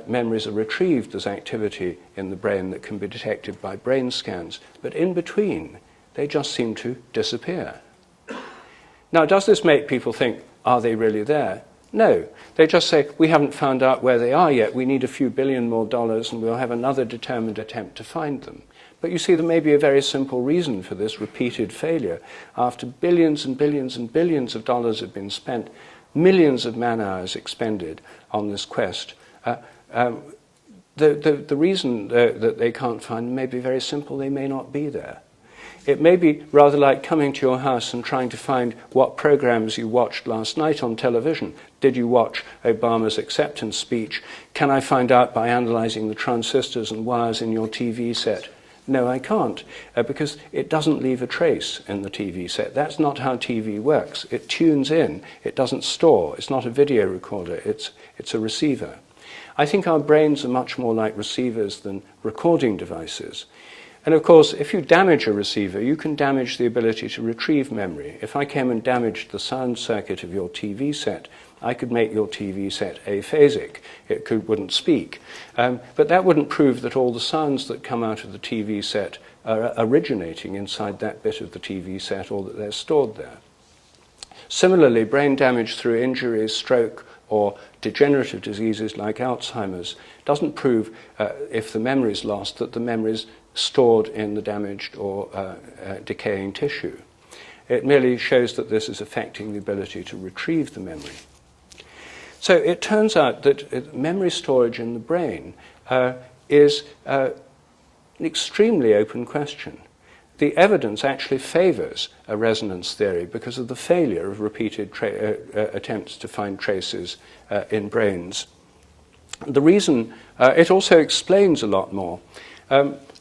memories are retrieved, there's activity in the brain that can be detected by brain scans. But in between, they just seem to disappear. Now, does this make people think, are they really there? No. They just say, we haven't found out where they are yet. We need a few billion more dollars, and we'll have another determined attempt to find them. But you see, there may be a very simple reason for this repeated failure. After billions and billions and billions of dollars have been spent, millions of man-hours expended on this quest, the reason that they can't find them may be very simple. They may not be there. It may be rather like coming to your house and trying to find what programs you watched last night on television. Did you watch Obama's acceptance speech? Can I find out by analyzing the transistors and wires in your TV set? No, I can't, because it doesn't leave a trace in the TV set. That's not how TV works. It tunes in. It doesn't store. It's not a video recorder. It's a receiver. I think our brains are much more like receivers than recording devices. And of course, if you damage a receiver, you can damage the ability to retrieve memory. If I came and damaged the sound circuit of your TV set, I could make your TV set aphasic. It wouldn't speak. But that wouldn't prove that all the sounds that come out of the TV set are originating inside that bit of the TV set, or that they're stored there. Similarly, brain damage through injuries, stroke, or degenerative diseases like Alzheimer's doesn't prove, if the memory is lost, that the memory is stored in the damaged or decaying tissue. It merely shows that this is affecting the ability to retrieve the memory. So it turns out that memory storage in the brain is an extremely open question. The evidence actually favors a resonance theory because of the failure of repeated attempts to find traces in brains. The reason, it also explains a lot more.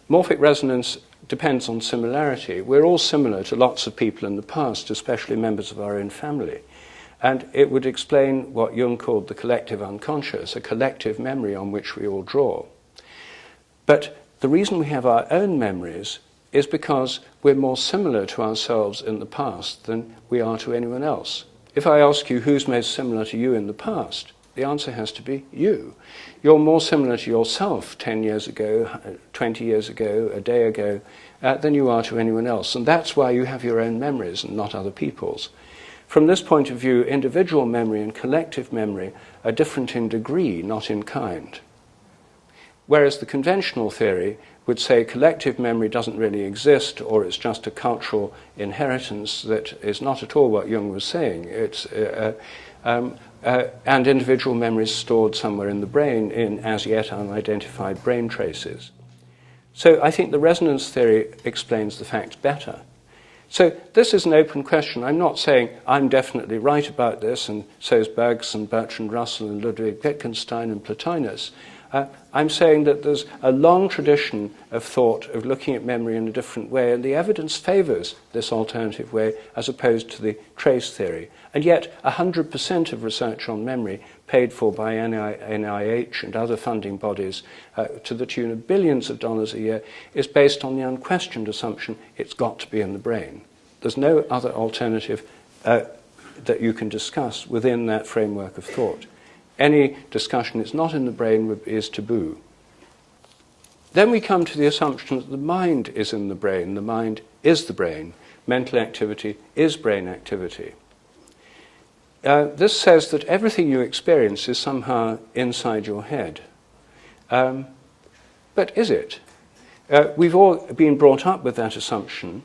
Morphic resonance depends on similarity. We're all similar to lots of people in the past, especially members of our own family. And it would explain what Jung called the collective unconscious, a collective memory on which we all draw. But the reason we have our own memories is because we're more similar to ourselves in the past than we are to anyone else. If I ask you who's most similar to you in the past, the answer has to be you. You're more similar to yourself 10 years ago, 20 years ago, a day ago, than you are to anyone else. And that's why you have your own memories and not other people's. From this point of view, individual memory and collective memory are different in degree, not in kind. Whereas the conventional theory would say collective memory doesn't really exist, or it's just a cultural inheritance that is not at all what Jung was saying. It's and individual memory is stored somewhere in the brain in as yet unidentified brain traces. So I think the resonance theory explains the facts better. So this is an open question. I'm not saying I'm definitely right about this, and so is Bergson, Bertrand Russell, and Ludwig Wittgenstein, and Plotinus. I'm saying that there's a long tradition of thought of looking at memory in a different way, and the evidence favours this alternative way as opposed to the trace theory. And yet 100% of research on memory, paid for by NIH and other funding bodies to the tune of billions of dollars a year, is based on the unquestioned assumption it's got to be in the brain. There's no other alternative that you can discuss within that framework of thought. Any discussion it's not in the brain is taboo. Then we come to the assumption that the mind is in the brain. The mind is the brain. Mental activity is brain activity. This says that everything you experience is somehow inside your head. But is it? We've all been brought up with that assumption.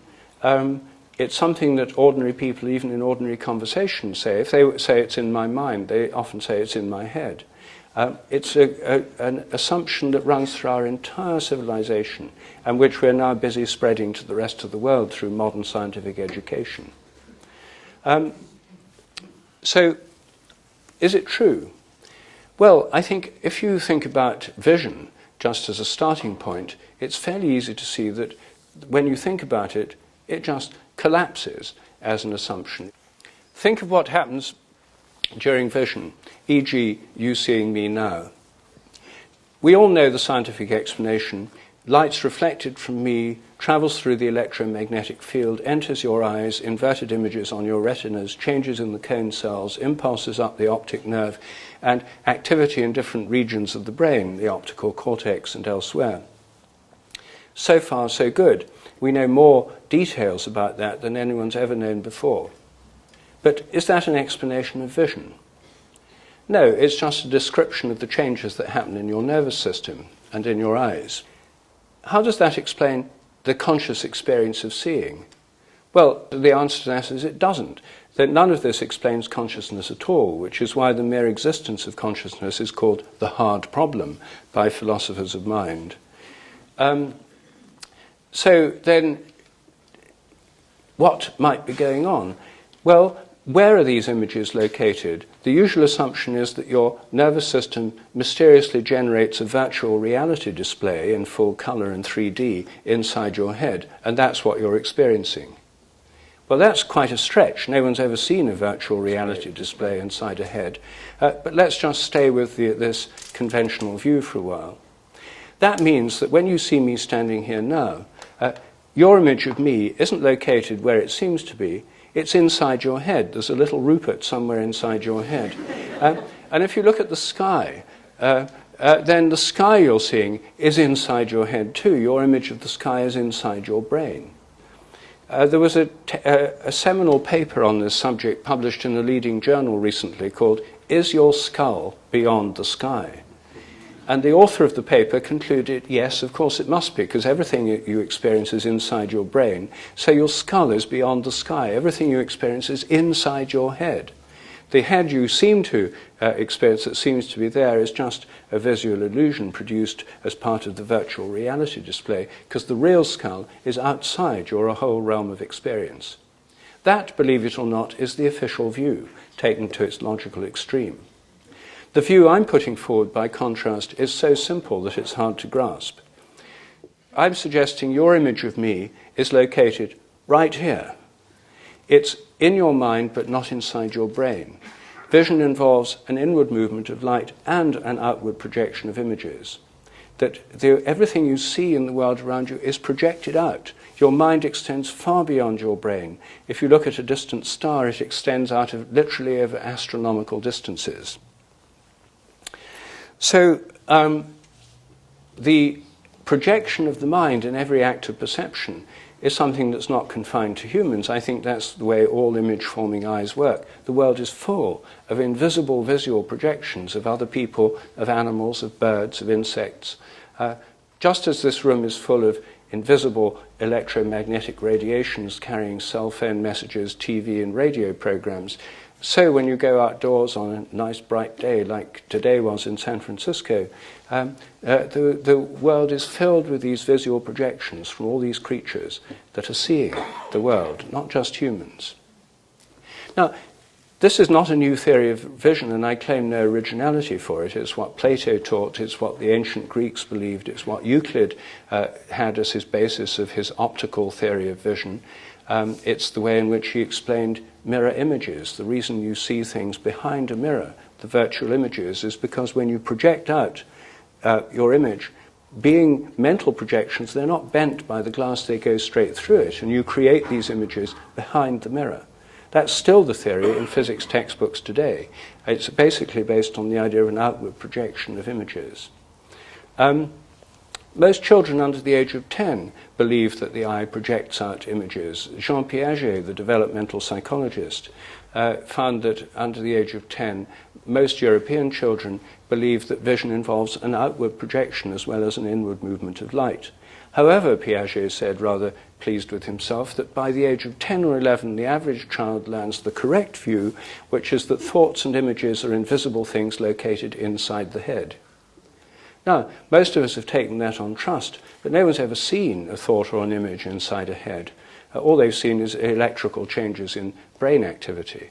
It's something that ordinary people, even in ordinary conversation, say. If they say it's in my mind, they often say it's in my head. It's an assumption that runs through our entire civilization, and which we're now busy spreading to the rest of the world through modern scientific education. So, is it true? Well, I think if you think about vision, just as a starting point, it's fairly easy to see that when you think about it, it just collapses as an assumption. Think of what happens during vision, e.g. you seeing me now. We all know the scientific explanation. Light's reflected from me, travels through the electromagnetic field, enters your eyes, inverted images on your retinas, changes in the cone cells, impulses up the optic nerve, and activity in different regions of the brain, the optical cortex and elsewhere. So far, so good. We know more details about that than anyone's ever known before. But is that an explanation of vision? No, it's just a description of the changes that happen in your nervous system and in your eyes. How does that explain the conscious experience of seeing? Well, the answer to that is it doesn't. That none of this explains consciousness at all, which is why the mere existence of consciousness is called the hard problem by philosophers of mind. So then, what might be going on? Well, where are these images located? The usual assumption is that your nervous system mysteriously generates a virtual reality display in full color and 3D inside your head, and that's what you're experiencing. Well, that's quite a stretch. No one's ever seen a virtual reality display inside a head. But let's just stay with this conventional view for a while. That means that when you see me standing here now, your image of me isn't located where it seems to be. It's inside your head. There's a little Rupert somewhere inside your head. And if you look at the sky, then the sky you're seeing is inside your head too. Your image of the sky is inside your brain. There was a seminal paper on this subject published in a leading journal recently called "Is Your Skull Beyond the Sky?" And the author of the paper concluded, yes, of course it must be, because everything you experience is inside your brain. So your skull is beyond the sky. Everything you experience is inside your head. The head you seem to experience that seems to be there is just a visual illusion produced as part of the virtual reality display, because the real skull is outside your whole realm of experience. That, believe it or not, is the official view, taken to its logical extreme. The view I'm putting forward, by contrast, is so simple that it's hard to grasp. I'm suggesting your image of me is located right here. It's in your mind, but not inside your brain. Vision involves an inward movement of light and an outward projection of images. That everything you see in the world around you is projected out. Your mind extends far beyond your brain. If you look at a distant star, it extends out of literally over astronomical distances. So the projection of the mind in every act of perception is something that's not confined to humans. I think that's the way all image-forming eyes work. The world is full of invisible visual projections of other people, of animals, of birds, of insects. Just as this room is full of invisible electromagnetic radiations carrying cell phone messages, TV and radio programs, So when you go outdoors on a nice bright day like today was in San Francisco, the world is filled with these visual projections from all these creatures that are seeing the world, not just humans. Now, this is not a new theory of vision, and I claim no originality for it. It's what Plato taught, it's what the ancient Greeks believed, it's what Euclid had as his basis of his optical theory of vision. It's the way in which he explained mirror images. The reason you see things behind a mirror, the virtual images, is because when you project out your image, being mental projections, they're not bent by the glass, they go straight through it, and you create these images behind the mirror. That's still the theory in physics textbooks today. It's basically based on the idea of an outward projection of images. Most children under the age of 10 believe that the eye projects out images. Jean Piaget, the developmental psychologist, found that under the age of 10, most European children believe that vision involves an outward projection as well as an inward movement of light. However, Piaget said, rather pleased with himself, that by the age of 10 or 11, the average child learns the correct view, which is that thoughts and images are invisible things located inside the head. Now, most of us have taken that on trust, but no one's ever seen a thought or an image inside a head. All they've seen is electrical changes in brain activity.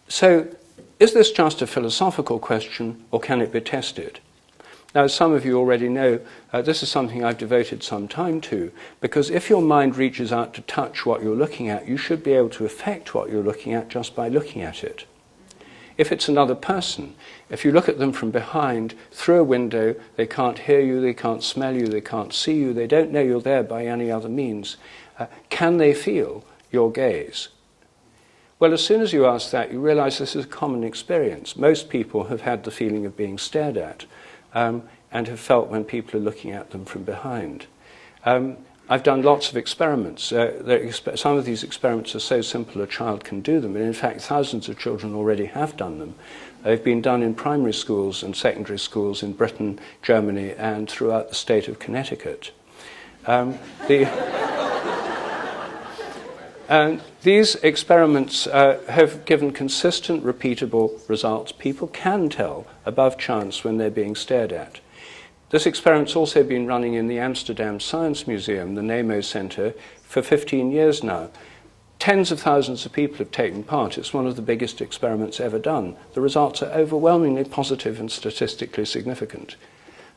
So, is this just a philosophical question, or can it be tested? Now, as some of you already know, this is something I've devoted some time to, because if your mind reaches out to touch what you're looking at, you should be able to affect what you're looking at just by looking at it. If it's another person, if you look at them from behind, through a window, they can't hear you, they can't smell you, they can't see you, they don't know you're there by any other means, can they feel your gaze? Well, as soon as you ask that, you realize this is a common experience. Most people have had the feeling of being stared at and have felt when people are looking at them from behind. I've done lots of experiments. Some of these experiments are so simple a child can do them, and in fact thousands of children already have done them. They've been done in primary schools and secondary schools in Britain, Germany, and throughout the state of Connecticut. These experiments have given consistent, repeatable results. People can tell above chance when they're being stared at. This experiment's also been running in the Amsterdam Science Museum, the NEMO Center, for 15 years now. Tens of thousands of people have taken part. It's one of the biggest experiments ever done. The results are overwhelmingly positive and statistically significant.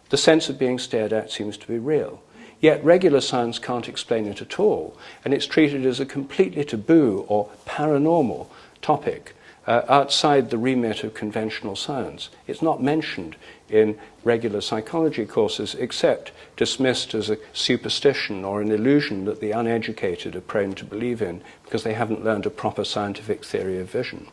The sense of being stared at seems to be real. Yet regular science can't explain it at all, and it's treated as a completely taboo or paranormal topic outside the remit of conventional science. It's not mentioned in regular psychology courses except dismissed as a superstition or an illusion that the uneducated are prone to believe in because they haven't learned a proper scientific theory of vision.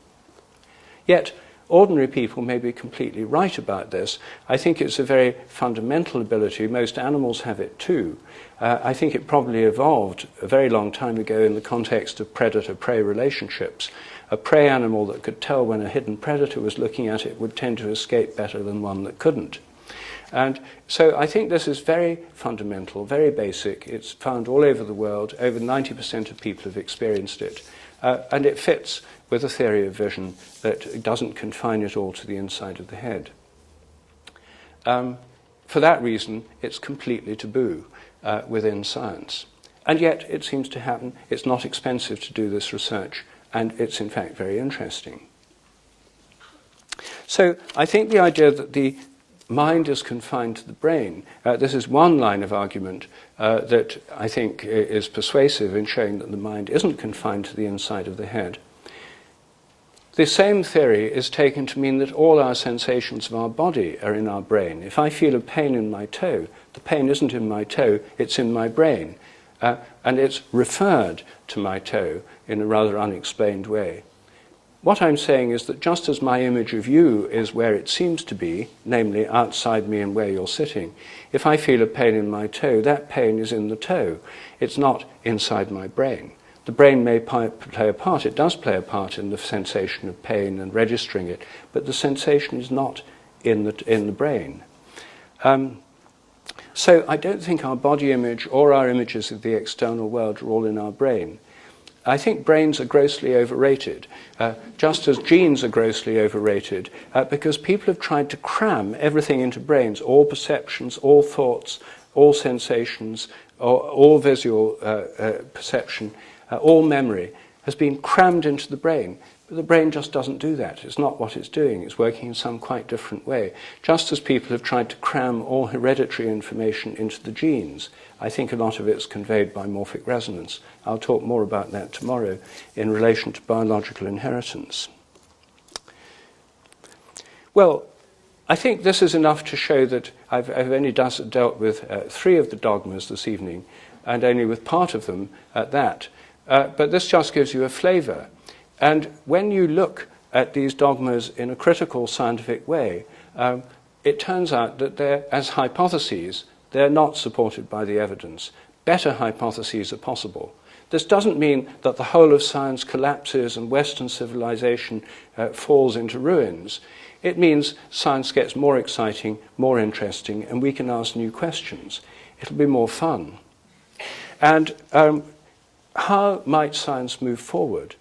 Yet, ordinary people may be completely right about this. I think it's a very fundamental ability. Most animals have it too. I think it probably evolved a very long time ago in the context of predator-prey relationships. A prey animal that could tell when a hidden predator was looking at it would tend to escape better than one that couldn't. And so I think this is very fundamental, very basic. It's found all over the world. Over 90% of people have experienced it. And it fits with a theory of vision that doesn't confine it all to the inside of the head. For that reason, it's completely taboo within science. And yet, it seems to happen. It's not expensive to do this research, and it's in fact very interesting. So I think the idea that the mind is confined to the brain, this is one line of argument that I think is persuasive in showing that the mind isn't confined to the inside of the head. The same theory is taken to mean that all our sensations of our body are in our brain. If I feel a pain in my toe, the pain isn't in my toe, it's in my brain. And it's referred to my toe in a rather unexplained way. What I'm saying is that just as my image of you is where it seems to be, namely outside me and where you're sitting, if I feel a pain in my toe, that pain is in the toe. It's not inside my brain. The brain may play a part, it does play a part in the sensation of pain and registering it, but the sensation is not in the brain. So I don't think our body image or our images of the external world are all in our brain. I think brains are grossly overrated, just as genes are grossly overrated, because people have tried to cram everything into brains, all perceptions, all thoughts, all sensations, all visual perception, all memory has been crammed into the brain. But the brain just doesn't do that. It's not what it's doing. It's working in some quite different way. Just as people have tried to cram all hereditary information into the genes, I think a lot of it's conveyed by morphic resonance. I'll talk more about that tomorrow in relation to biological inheritance. Well, I think this is enough to show that I've only dealt with 3 of the dogmas this evening, and only with part of them at that. But this just gives you a flavour. And when you look at these dogmas in a critical scientific way, it turns out that they're, as hypotheses, they're not supported by the evidence. Better hypotheses are possible. This doesn't mean that the whole of science collapses and Western civilization falls into ruins. It means science gets more exciting, more interesting, and we can ask new questions. It'll be more fun. And how might science move forward?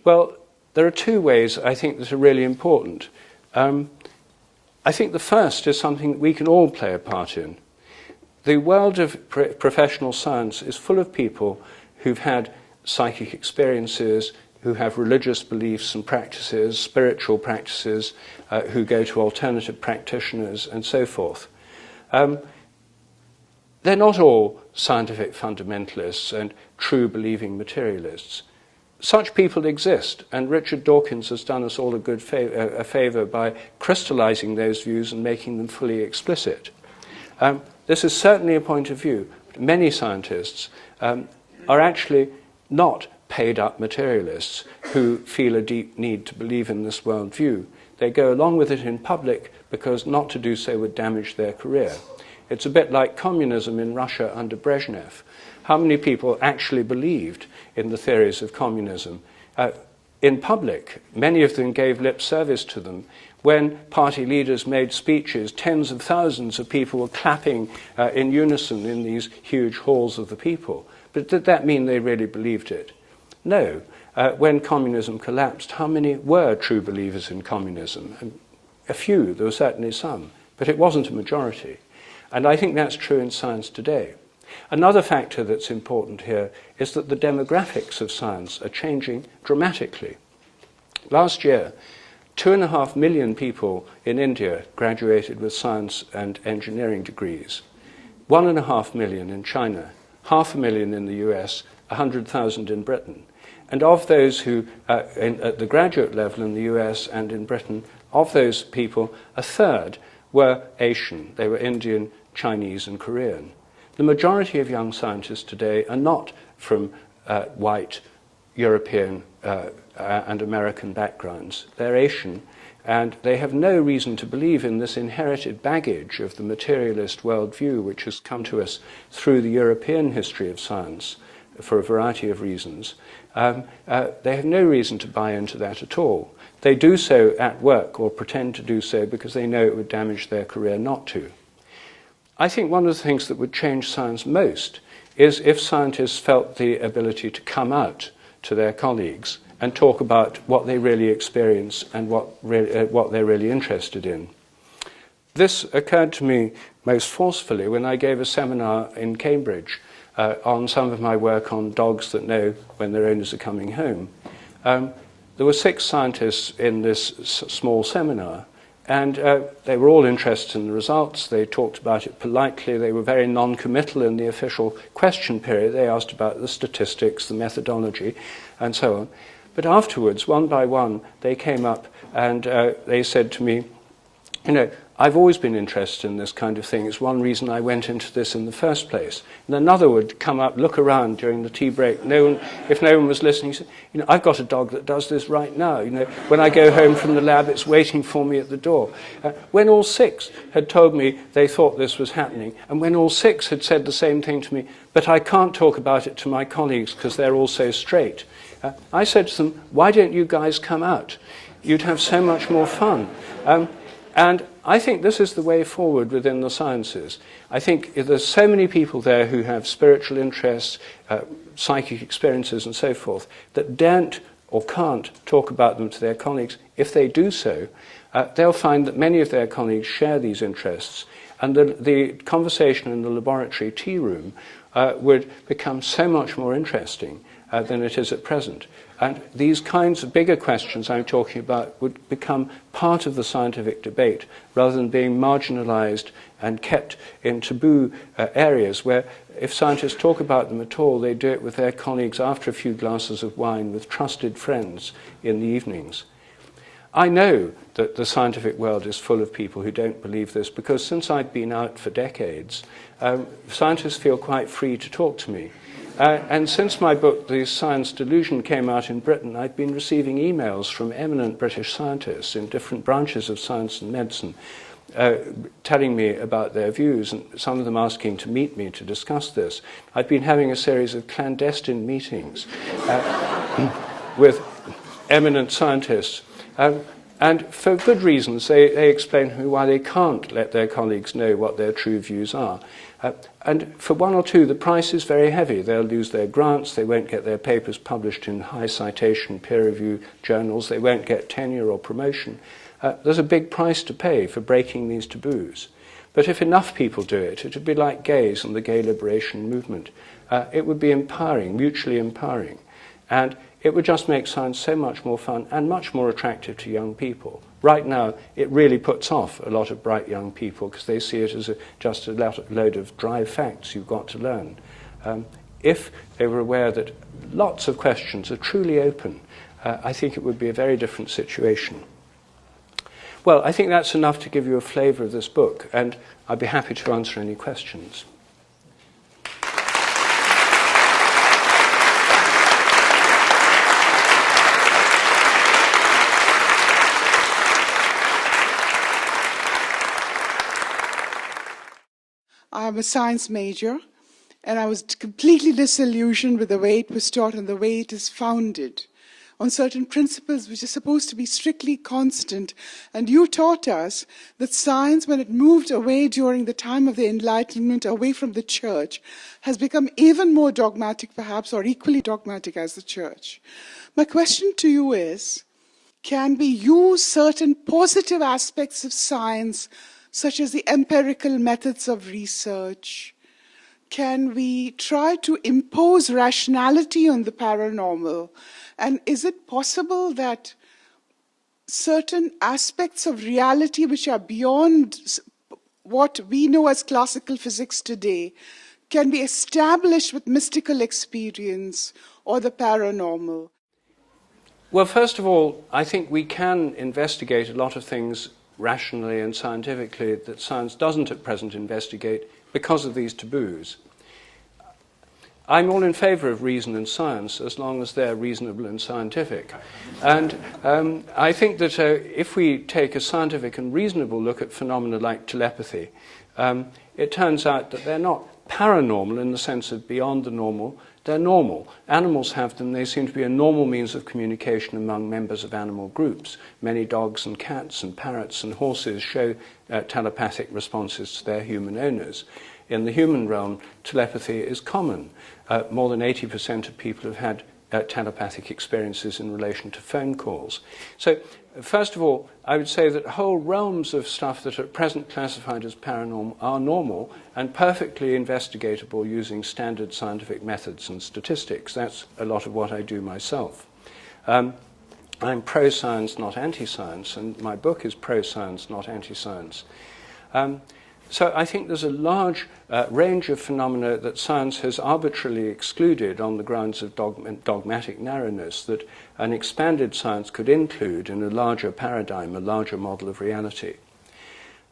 Well, there are 2 ways I think that are really important. I think the first is something that we can all play a part in. The world of professional science is full of people who've had psychic experiences, who have religious beliefs and practices, spiritual practices, who go to alternative practitioners and so forth. They're not all scientific fundamentalists and true believing materialists. Such people exist, and Richard Dawkins has done us all a favour by crystallising those views and making them fully explicit. This is certainly a point of view. Many scientists are actually not paid-up materialists who feel a deep need to believe in this worldview. They go along with it in public because not to do so would damage their career. It's a bit like communism in Russia under Brezhnev. How many people actually believed in the theories of communism? In public, many of them gave lip service to them. When party leaders made speeches, tens of thousands of people were clapping in unison in these huge halls of the people. But did that mean they really believed it? No. When communism collapsed, how many were true believers in communism? A few, there were certainly some, but it wasn't a majority. And I think that's true in science today. Another factor that's important here is that the demographics of science are changing dramatically. Last year, 2.5 million people in India graduated with science and engineering degrees. 1.5 million in China, 500,000 in the US, 100,000 in Britain. And of those who, at the graduate level in the US and in Britain, of those people, 1/3 were Asian. They were Indian, Chinese, and Korean. The majority of young scientists today are not from white, European, and American backgrounds. They're Asian, and they have no reason to believe in this inherited baggage of the materialist worldview which has come to us through the European history of science for a variety of reasons. They have no reason to buy into that at all. They do so at work or pretend to do so because they know it would damage their career not to. I think one of the things that would change science most is if scientists felt the ability to come out to their colleagues and talk about what they really experience and what they're really interested in. This occurred to me most forcefully when I gave a seminar in Cambridge on some of my work on dogs that know when their owners are coming home. There were 6 scientists in this small seminar, and they were all interested in the results. They talked about it politely. They were very non-committal in the official question period. They asked about the statistics, the methodology, and so on. But afterwards, one by one, they came up and they said to me, you know, I've always been interested in this kind of thing. It's one reason I went into this in the first place. And another would come up, look around during the tea break. If no one was listening, he said, you know, I've got a dog that does this right now. You know, when I go home from the lab, it's waiting for me at the door. When all 6 had told me they thought this was happening, and when all 6 had said the same thing to me, but I can't talk about it to my colleagues because they're all so straight, I said to them, why don't you guys come out? You'd have so much more fun. And I think this is the way forward within the sciences. I think there's so many people there who have spiritual interests, psychic experiences and so forth, that don't or can't talk about them to their colleagues. If they do so, they'll find that many of their colleagues share these interests, and the conversation in the laboratory tea room would become so much more interesting than it is at present. And these kinds of bigger questions I'm talking about would become part of the scientific debate rather than being marginalized and kept in taboo areas where if scientists talk about them at all, they do it with their colleagues after a few glasses of wine with trusted friends in the evenings. I know that the scientific world is full of people who don't believe this because since I've been out for decades, scientists feel quite free to talk to me. And since my book, The Science Delusion, came out in Britain, I've been receiving emails from eminent British scientists in different branches of science and medicine telling me about their views, and some of them asking to meet me to discuss this. I've been having a series of clandestine meetings with eminent scientists. And for good reasons, they explain to me why they can't let their colleagues know what their true views are. And for one or two, the price is very heavy. They'll lose their grants, they won't get their papers published in high citation peer review journals, they won't get tenure or promotion. There's a big price to pay for breaking these taboos. But if enough people do it, it would be like gays and the gay liberation movement. It would be empowering, mutually empowering. And it would just make science so much more fun and much more attractive to young people. Right now, it really puts off a lot of bright young people because they see it as just a load of dry facts you've got to learn. If they were aware that lots of questions are truly open, I think it would be a very different situation. Well, I think that's enough to give you a flavour of this book, and I'd be happy to answer any questions. I'm a science major, and I was completely disillusioned with the way it was taught and the way it is founded on certain principles which are supposed to be strictly constant. And you taught us that science, when it moved away during the time of the Enlightenment, away from the church, has become even more dogmatic perhaps, or equally dogmatic as the church. My question to you is, can we use certain positive aspects of science, such as the empirical methods of research? Can we try to impose rationality on the paranormal? And is it possible that certain aspects of reality which are beyond what we know as classical physics today can be established with mystical experience or the paranormal? Well, first of all, I think we can investigate a lot of things rationally and scientifically that science doesn't at present investigate because of these taboos. I'm all in favour of reason and science as long as they're reasonable and scientific. And I think that if we take a scientific and reasonable look at phenomena like telepathy, it turns out that they're not paranormal in the sense of beyond the normal. They're normal. Animals have them. They seem to be a normal means of communication among members of animal groups. Many dogs and cats and parrots and horses show telepathic responses to their human owners. In the human realm, telepathy is common. More than 80% of people have had telepathic experiences in relation to phone calls. So, first of all, I would say that whole realms of stuff that are at present classified as paranormal are normal and perfectly investigatable using standard scientific methods and statistics. That's a lot of what I do myself. I'm pro-science, not anti-science, and my book is pro-science, not anti-science. So I think there's a large range of phenomena that science has arbitrarily excluded on the grounds of dogmatic narrowness that an expanded science could include in a larger paradigm, a larger model of reality.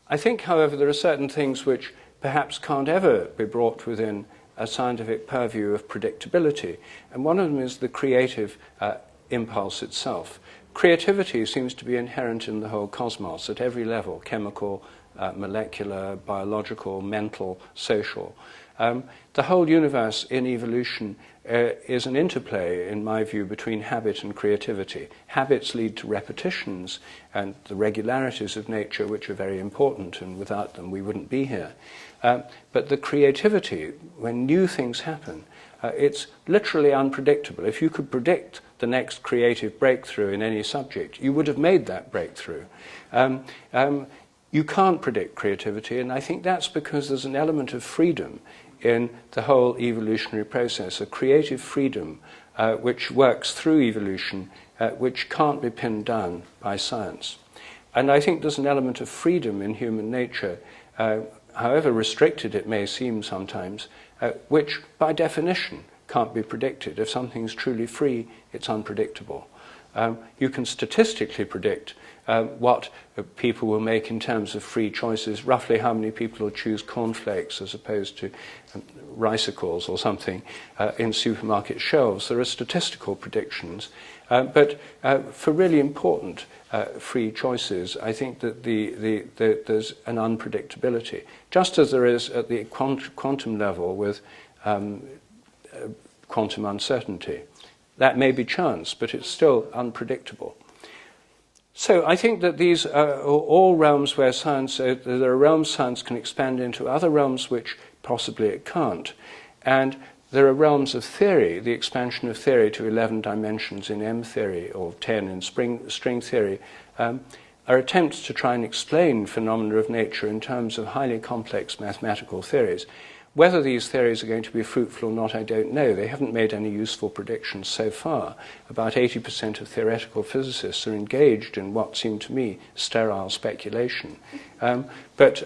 I think, however, there are certain things which perhaps can't ever be brought within a scientific purview of predictability, and one of them is the creative impulse itself. Creativity seems to be inherent in the whole cosmos at every level, chemical, molecular, biological, mental, social. The whole universe in evolution is an interplay, in my view, between habit and creativity. Habits lead to repetitions and the regularities of nature, which are very important, and without them we wouldn't be here. But the creativity, when new things happen, it's literally unpredictable. If you could predict the next creative breakthrough in any subject, you would have made that breakthrough. You can't predict creativity, and I think that's because there's an element of freedom in the whole evolutionary process, a creative freedom which works through evolution, which can't be pinned down by science. And I think there's an element of freedom in human nature, however restricted it may seem sometimes, which by definition can't be predicted. If something's truly free, it's unpredictable. You can statistically predict what people will make in terms of free choices, roughly how many people will choose cornflakes as opposed to ricicles or something in supermarket shelves. There are statistical predictions, but for really important free choices, I think that there's an unpredictability, just as there is at the quantum level with quantum uncertainty. That may be chance, but it's still unpredictable. So I think that these are all realms where science, there are realms science can expand into, other realms which possibly it can't. And there are realms of theory, the expansion of theory to 11 dimensions in M theory or 10 in string theory, are attempts to try and explain phenomena of nature in terms of highly complex mathematical theories. Whether these theories are going to be fruitful or not, I don't know. They haven't made any useful predictions so far. About 80% of theoretical physicists are engaged in what seem to me sterile speculation. But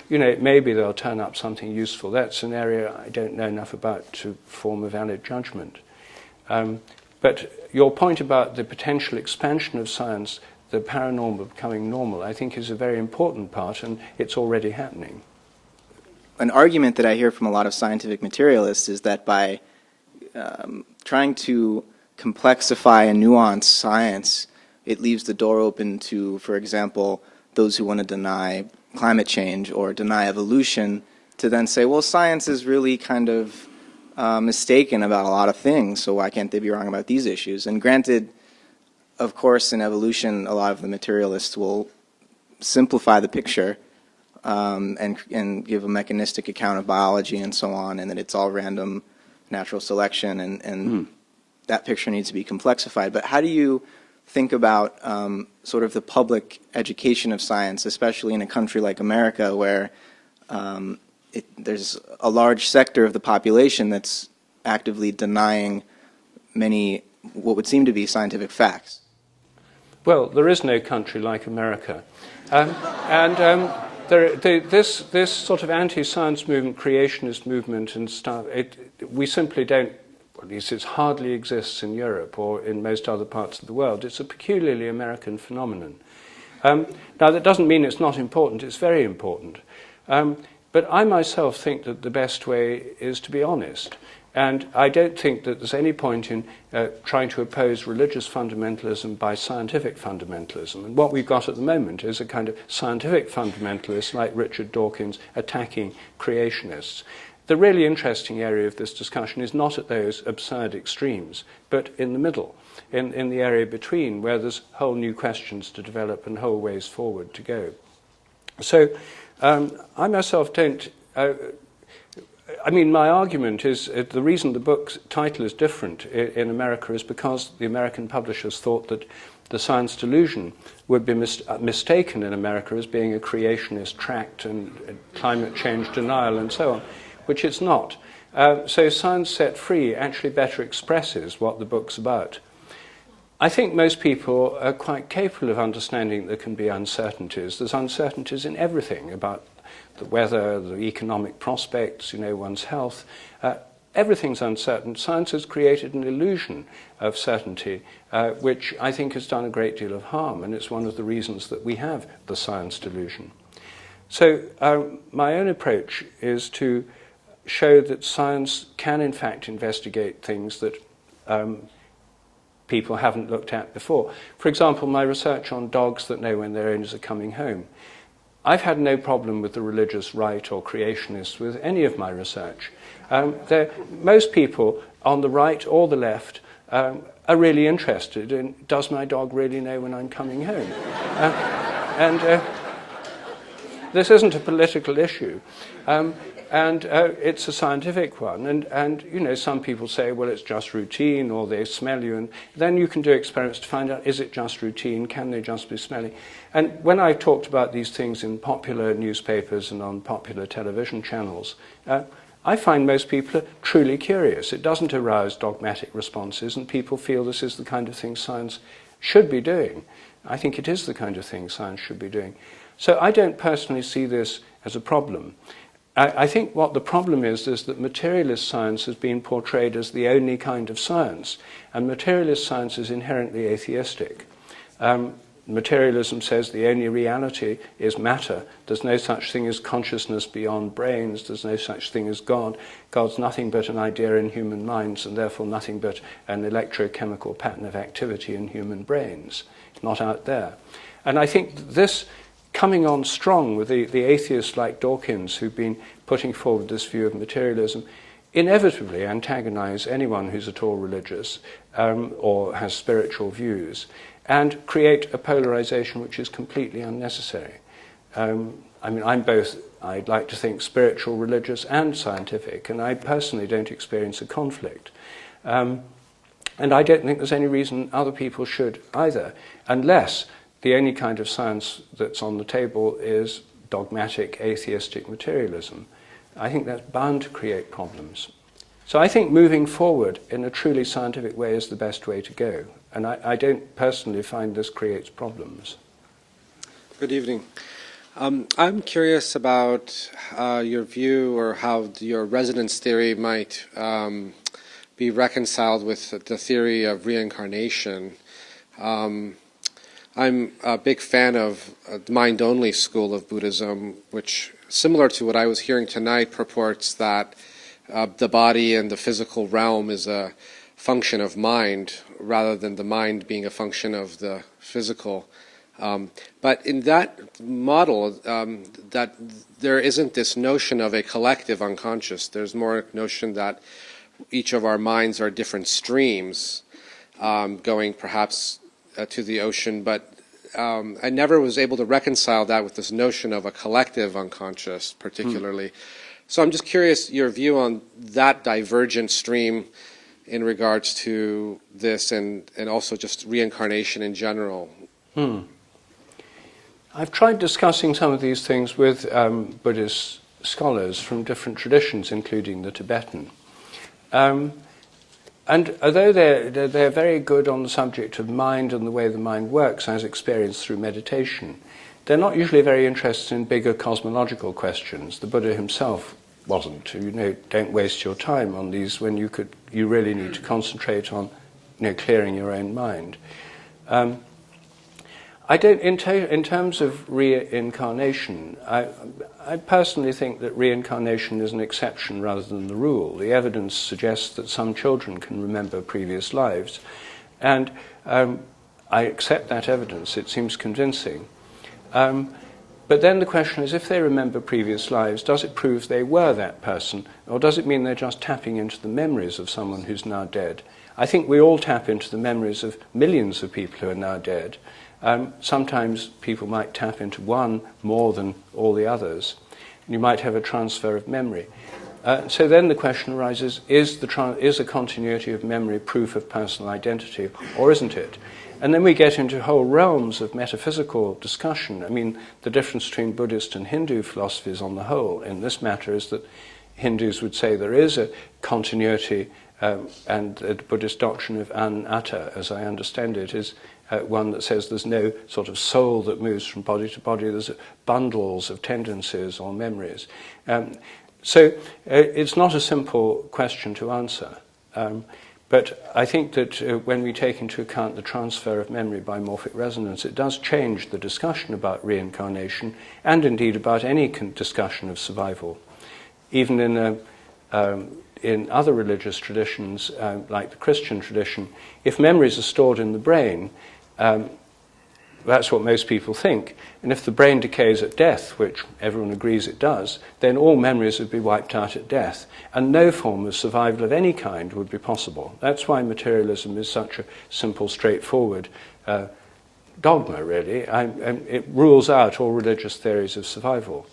maybe they'll turn up something useful. That's an area I don't know enough about to form a valid judgment. But your point about the potential expansion of science, the paranormal becoming normal, I think is a very important part, and it's already happening. An argument that I hear from a lot of scientific materialists is that by trying to complexify and nuance science, it leaves the door open to, for example, those who want to deny climate change or deny evolution, to then say, well, science is really kind of mistaken about a lot of things, so why can't they be wrong about these issues? And granted, of course, in evolution, a lot of the materialists will simplify the picture, and give a mechanistic account of biology and so on, and that it's all random natural selection, and that picture needs to be complexified. But how do you think about sort of the public education of science, especially in a country like America, where there's a large sector of the population that's actively denying many what would seem to be scientific facts? Well, there is no country like America. This sort of anti-science movement, creationist movement and stuff, we simply don't, at least it hardly exists in Europe or in most other parts of the world. It's a peculiarly American phenomenon. Now, that doesn't mean it's not important. It's very important. But I myself think that the best way is to be honest. And I don't think that there's any point in trying to oppose religious fundamentalism by scientific fundamentalism. And what we've got at the moment is a kind of scientific fundamentalist like Richard Dawkins attacking creationists. The really interesting area of this discussion is not at those absurd extremes, but in the middle, in the area between, where there's whole new questions to develop and whole ways forward to go. So I myself don't... my argument is the reason the book's title is different in America is because the American publishers thought that the science delusion would be mistaken in America as being a creationist tract and climate change denial and so on, which it's not. So Science Set Free actually better expresses what the book's about. I think most people are quite capable of understanding there can be uncertainties. There's uncertainties in everything about the weather, the economic prospects, one's health. Everything's uncertain. Science has created an illusion of certainty, which I think has done a great deal of harm, and it's one of the reasons that we have the science delusion. So my own approach is to show that science can in fact investigate things that people haven't looked at before. For example, my research on dogs that know when their owners are coming home. I've had no problem with the religious right or creationists with any of my research. Most people on the right or the left are really interested in, does my dog really know when I'm coming home? And this isn't a political issue. And it's a scientific one. And you know, some people say, well, it's just routine, or they smell you. And then you can do experiments to find out, is it just routine? Can they just be smelly? And when I've talked about these things in popular newspapers and on popular television channels, I find most people are truly curious. It doesn't arouse dogmatic responses, and people feel this is the kind of thing science should be doing. I think it is the kind of thing science should be doing. So I don't personally see this as a problem. I think what the problem is that materialist science has been portrayed as the only kind of science, and materialist science is inherently atheistic. Materialism says the only reality is matter. There's no such thing as consciousness beyond brains. There's no such thing as God. God's nothing but an idea in human minds, and therefore nothing but an electrochemical pattern of activity in human brains. It's not out there. And I think this coming on strong with the atheists like Dawkins, who've been putting forward this view of materialism, inevitably antagonize anyone who's at all religious or has spiritual views, and create a polarization which is completely unnecessary. I mean, I'm both, I'd like to think, spiritual, religious, and scientific, and I personally don't experience a conflict. And I don't think there's any reason other people should either, unless the only kind of science that's on the table is dogmatic, atheistic materialism. I think that's bound to create problems. So I think moving forward in a truly scientific way is the best way to go. And I don't personally find this creates problems. Good evening. I'm curious about your view, or how your resonance theory might be reconciled with the theory of reincarnation. I'm a big fan of the mind-only school of Buddhism, which, similar to what I was hearing tonight, purports that the body and the physical realm is a function of mind, rather than the mind being a function of the physical. But in that model, that there isn't this notion of a collective unconscious. There's more notion that each of our minds are different streams, going perhaps to the ocean, but I never was able to reconcile that with this notion of a collective unconscious, particularly. So I'm just curious your view on that divergent stream in regards to this, and also just reincarnation in general. I've tried discussing some of these things with Buddhist scholars from different traditions, including the Tibetan. And although they're very good on the subject of mind and the way the mind works as experienced through meditation, they're not usually very interested in bigger cosmological questions. The Buddha himself wasn't. You know, don't waste your time on these when you really need to concentrate on, you know, clearing your own mind. I don't, in terms of reincarnation, I personally think that reincarnation is an exception rather than the rule. The evidence suggests that some children can remember previous lives, and I accept that evidence. It seems convincing. But then the question is, if they remember previous lives, does it prove they were that person, or does it mean they're just tapping into the memories of someone who's now dead? I think we all tap into the memories of millions of people who are now dead. Sometimes people might tap into one more than all the others. You might have a transfer of memory. So then the question arises, is a continuity of memory proof of personal identity, or isn't it? And then we get into whole realms of metaphysical discussion. I mean, the difference between Buddhist and Hindu philosophies on the whole in this matter is that Hindus would say there is a continuity, and the Buddhist doctrine of anatta, as I understand it, is one that says there's no sort of soul that moves from body to body. There's bundles of tendencies or memories. So it's not a simple question to answer. But I think that when we take into account the transfer of memory by morphic resonance, it does change the discussion about reincarnation, and indeed about any discussion of survival. Even in other religious traditions, like the Christian tradition, if memories are stored in the brain, that's what most people think. And if the brain decays at death, which everyone agrees it does, then all memories would be wiped out at death, and no form of survival of any kind would be possible. That's why materialism is such a simple, straightforward dogma, really. It rules out all religious theories of survival.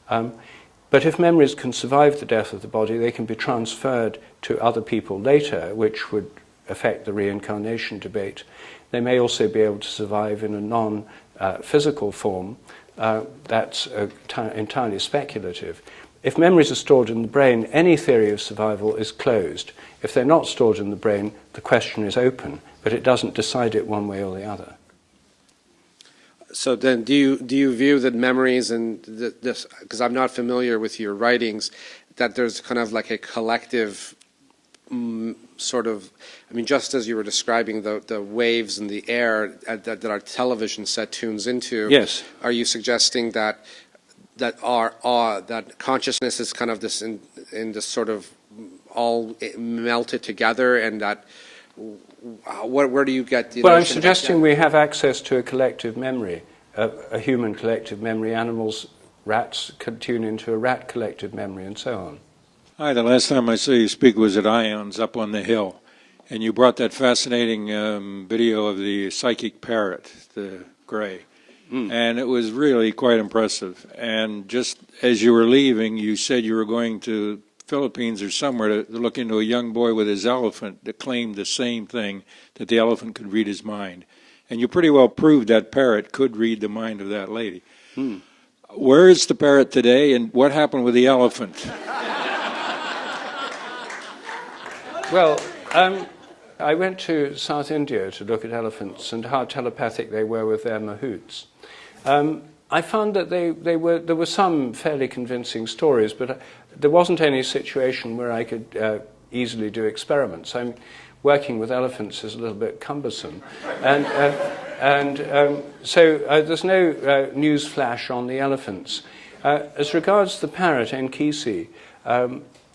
But if memories can survive the death of the body, they can be transferred to other people later, which would affect the reincarnation debate. They may also be able to survive in a non-physical form that's entirely speculative. If memories are stored in the brain, any theory of survival is closed. If they're not stored in the brain, the question is open, but it doesn't decide it one way or the other. So then, do you view that memories and this, because I'm not familiar with your writings, that there's kind of like a collective sort of, I mean, just as you were describing the waves in the air that our television set tunes into, yes, are you suggesting that that consciousness is kind of this in this sort of all melted together, and that where do you get the? Well, I'm suggesting we have access to a collective memory, a human collective memory. Animals, rats, could tune into a rat collective memory, and so on. Hi, the last time I saw you speak was at Ions up on the hill, and you brought that fascinating video of the psychic parrot, the gray, and it was really quite impressive. And just as you were leaving, you said you were going to Philippines or somewhere to look into a young boy with his elephant that claimed the same thing, that the elephant could read his mind. And you pretty well proved that parrot could read the mind of that lady. Where is the parrot today, and what happened with the elephant? Well, I went to South India to look at elephants and how telepathic they were with their mahouts. I found that there were some fairly convincing stories, but there wasn't any situation where I could easily do experiments. Working with elephants is a little bit cumbersome. So there's no news flash on the elephants. As regards the parrot, Enkisi,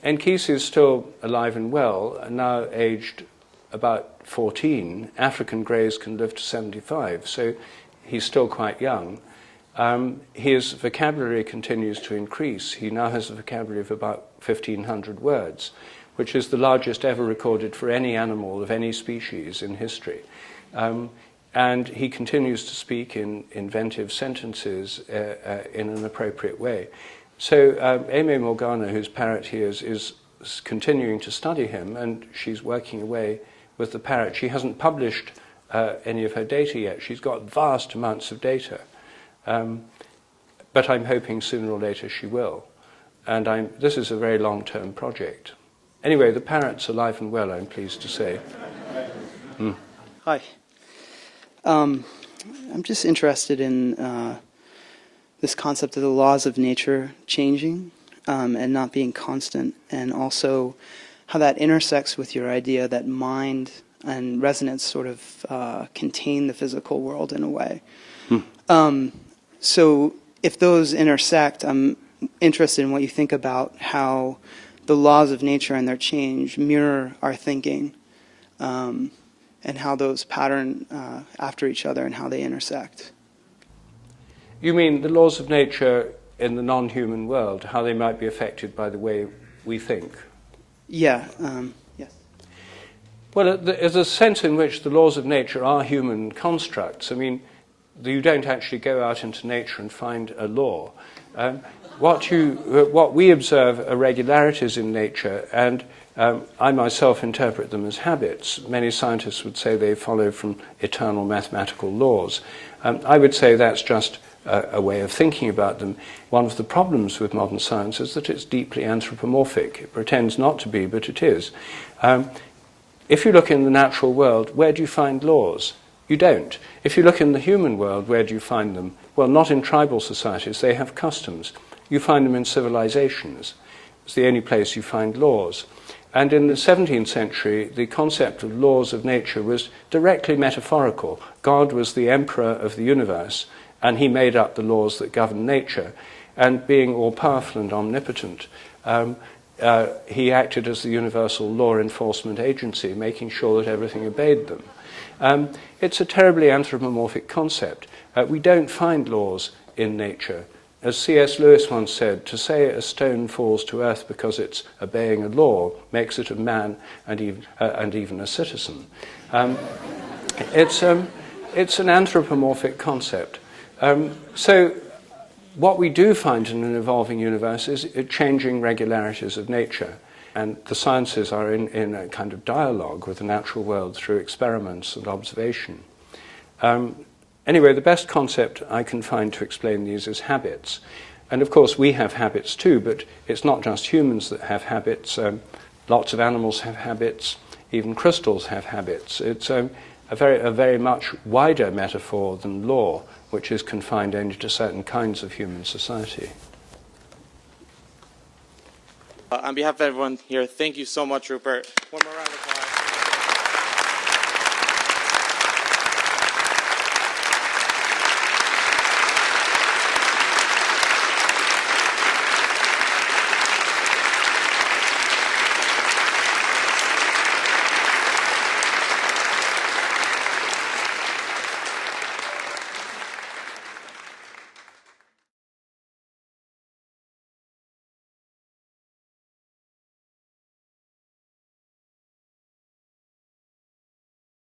Enkisi is still alive and well, now aged about 14. African greys can live to 75, so he's still quite young. His vocabulary continues to increase. He now has a vocabulary of about 1,500 words, which is the largest ever recorded for any animal of any species in history. And he continues to speak in inventive sentences in an appropriate way. So Aimee Morgana, whose parrot he is continuing to study him, and she's working away with the parrot. She hasn't published any of her data yet. She's got vast amounts of data. But I'm hoping sooner or later she will. And this is a very long-term project. Anyway, the parrot's alive and well, I'm pleased to say. Hi. I'm just interested in this concept of the laws of nature changing and not being constant, and also how that intersects with your idea that mind and resonance sort of contain the physical world in a way. So if those intersect, I'm interested in what you think about how the laws of nature and their change mirror our thinking, and how those pattern after each other and how they intersect. You mean the laws of nature in the non-human world, how they might be affected by the way we think? Yeah, yes. Well, there's a sense in which the laws of nature are human constructs. I mean, you don't actually go out into nature and find a law. What we observe are regularities in nature, and I myself interpret them as habits. Many scientists would say they follow from eternal mathematical laws. I would say that's just a way of thinking about them. One of the problems with modern science is that it's deeply anthropomorphic. It pretends not to be, but it is. If you look in the natural world, where do you find laws? You don't. If you look in the human world, where do you find them? Well, not in tribal societies. They have customs. You find them in civilizations. It's the only place you find laws. And in the 17th century, the concept of laws of nature was directly metaphorical. God was the emperor of the universe, and he made up the laws that govern nature. And being all-powerful and omnipotent, he acted as the universal law enforcement agency, making sure that everything obeyed them. It's a terribly anthropomorphic concept. We don't find laws in nature. As C.S. Lewis once said, to say a stone falls to earth because it's obeying a law makes it a man and even a citizen. It's an anthropomorphic concept. So what we do find in an evolving universe is changing regularities of nature. And the sciences are in a kind of dialogue with the natural world through experiments and observation. Anyway, the best concept I can find to explain these is habits. And of course, we have habits too, but it's not just humans that have habits. Lots of animals have habits. Even crystals have habits. It's a very much wider metaphor than law, which is confined only to certain kinds of human society. On behalf of everyone here, thank you so much, Rupert. One more round of applause.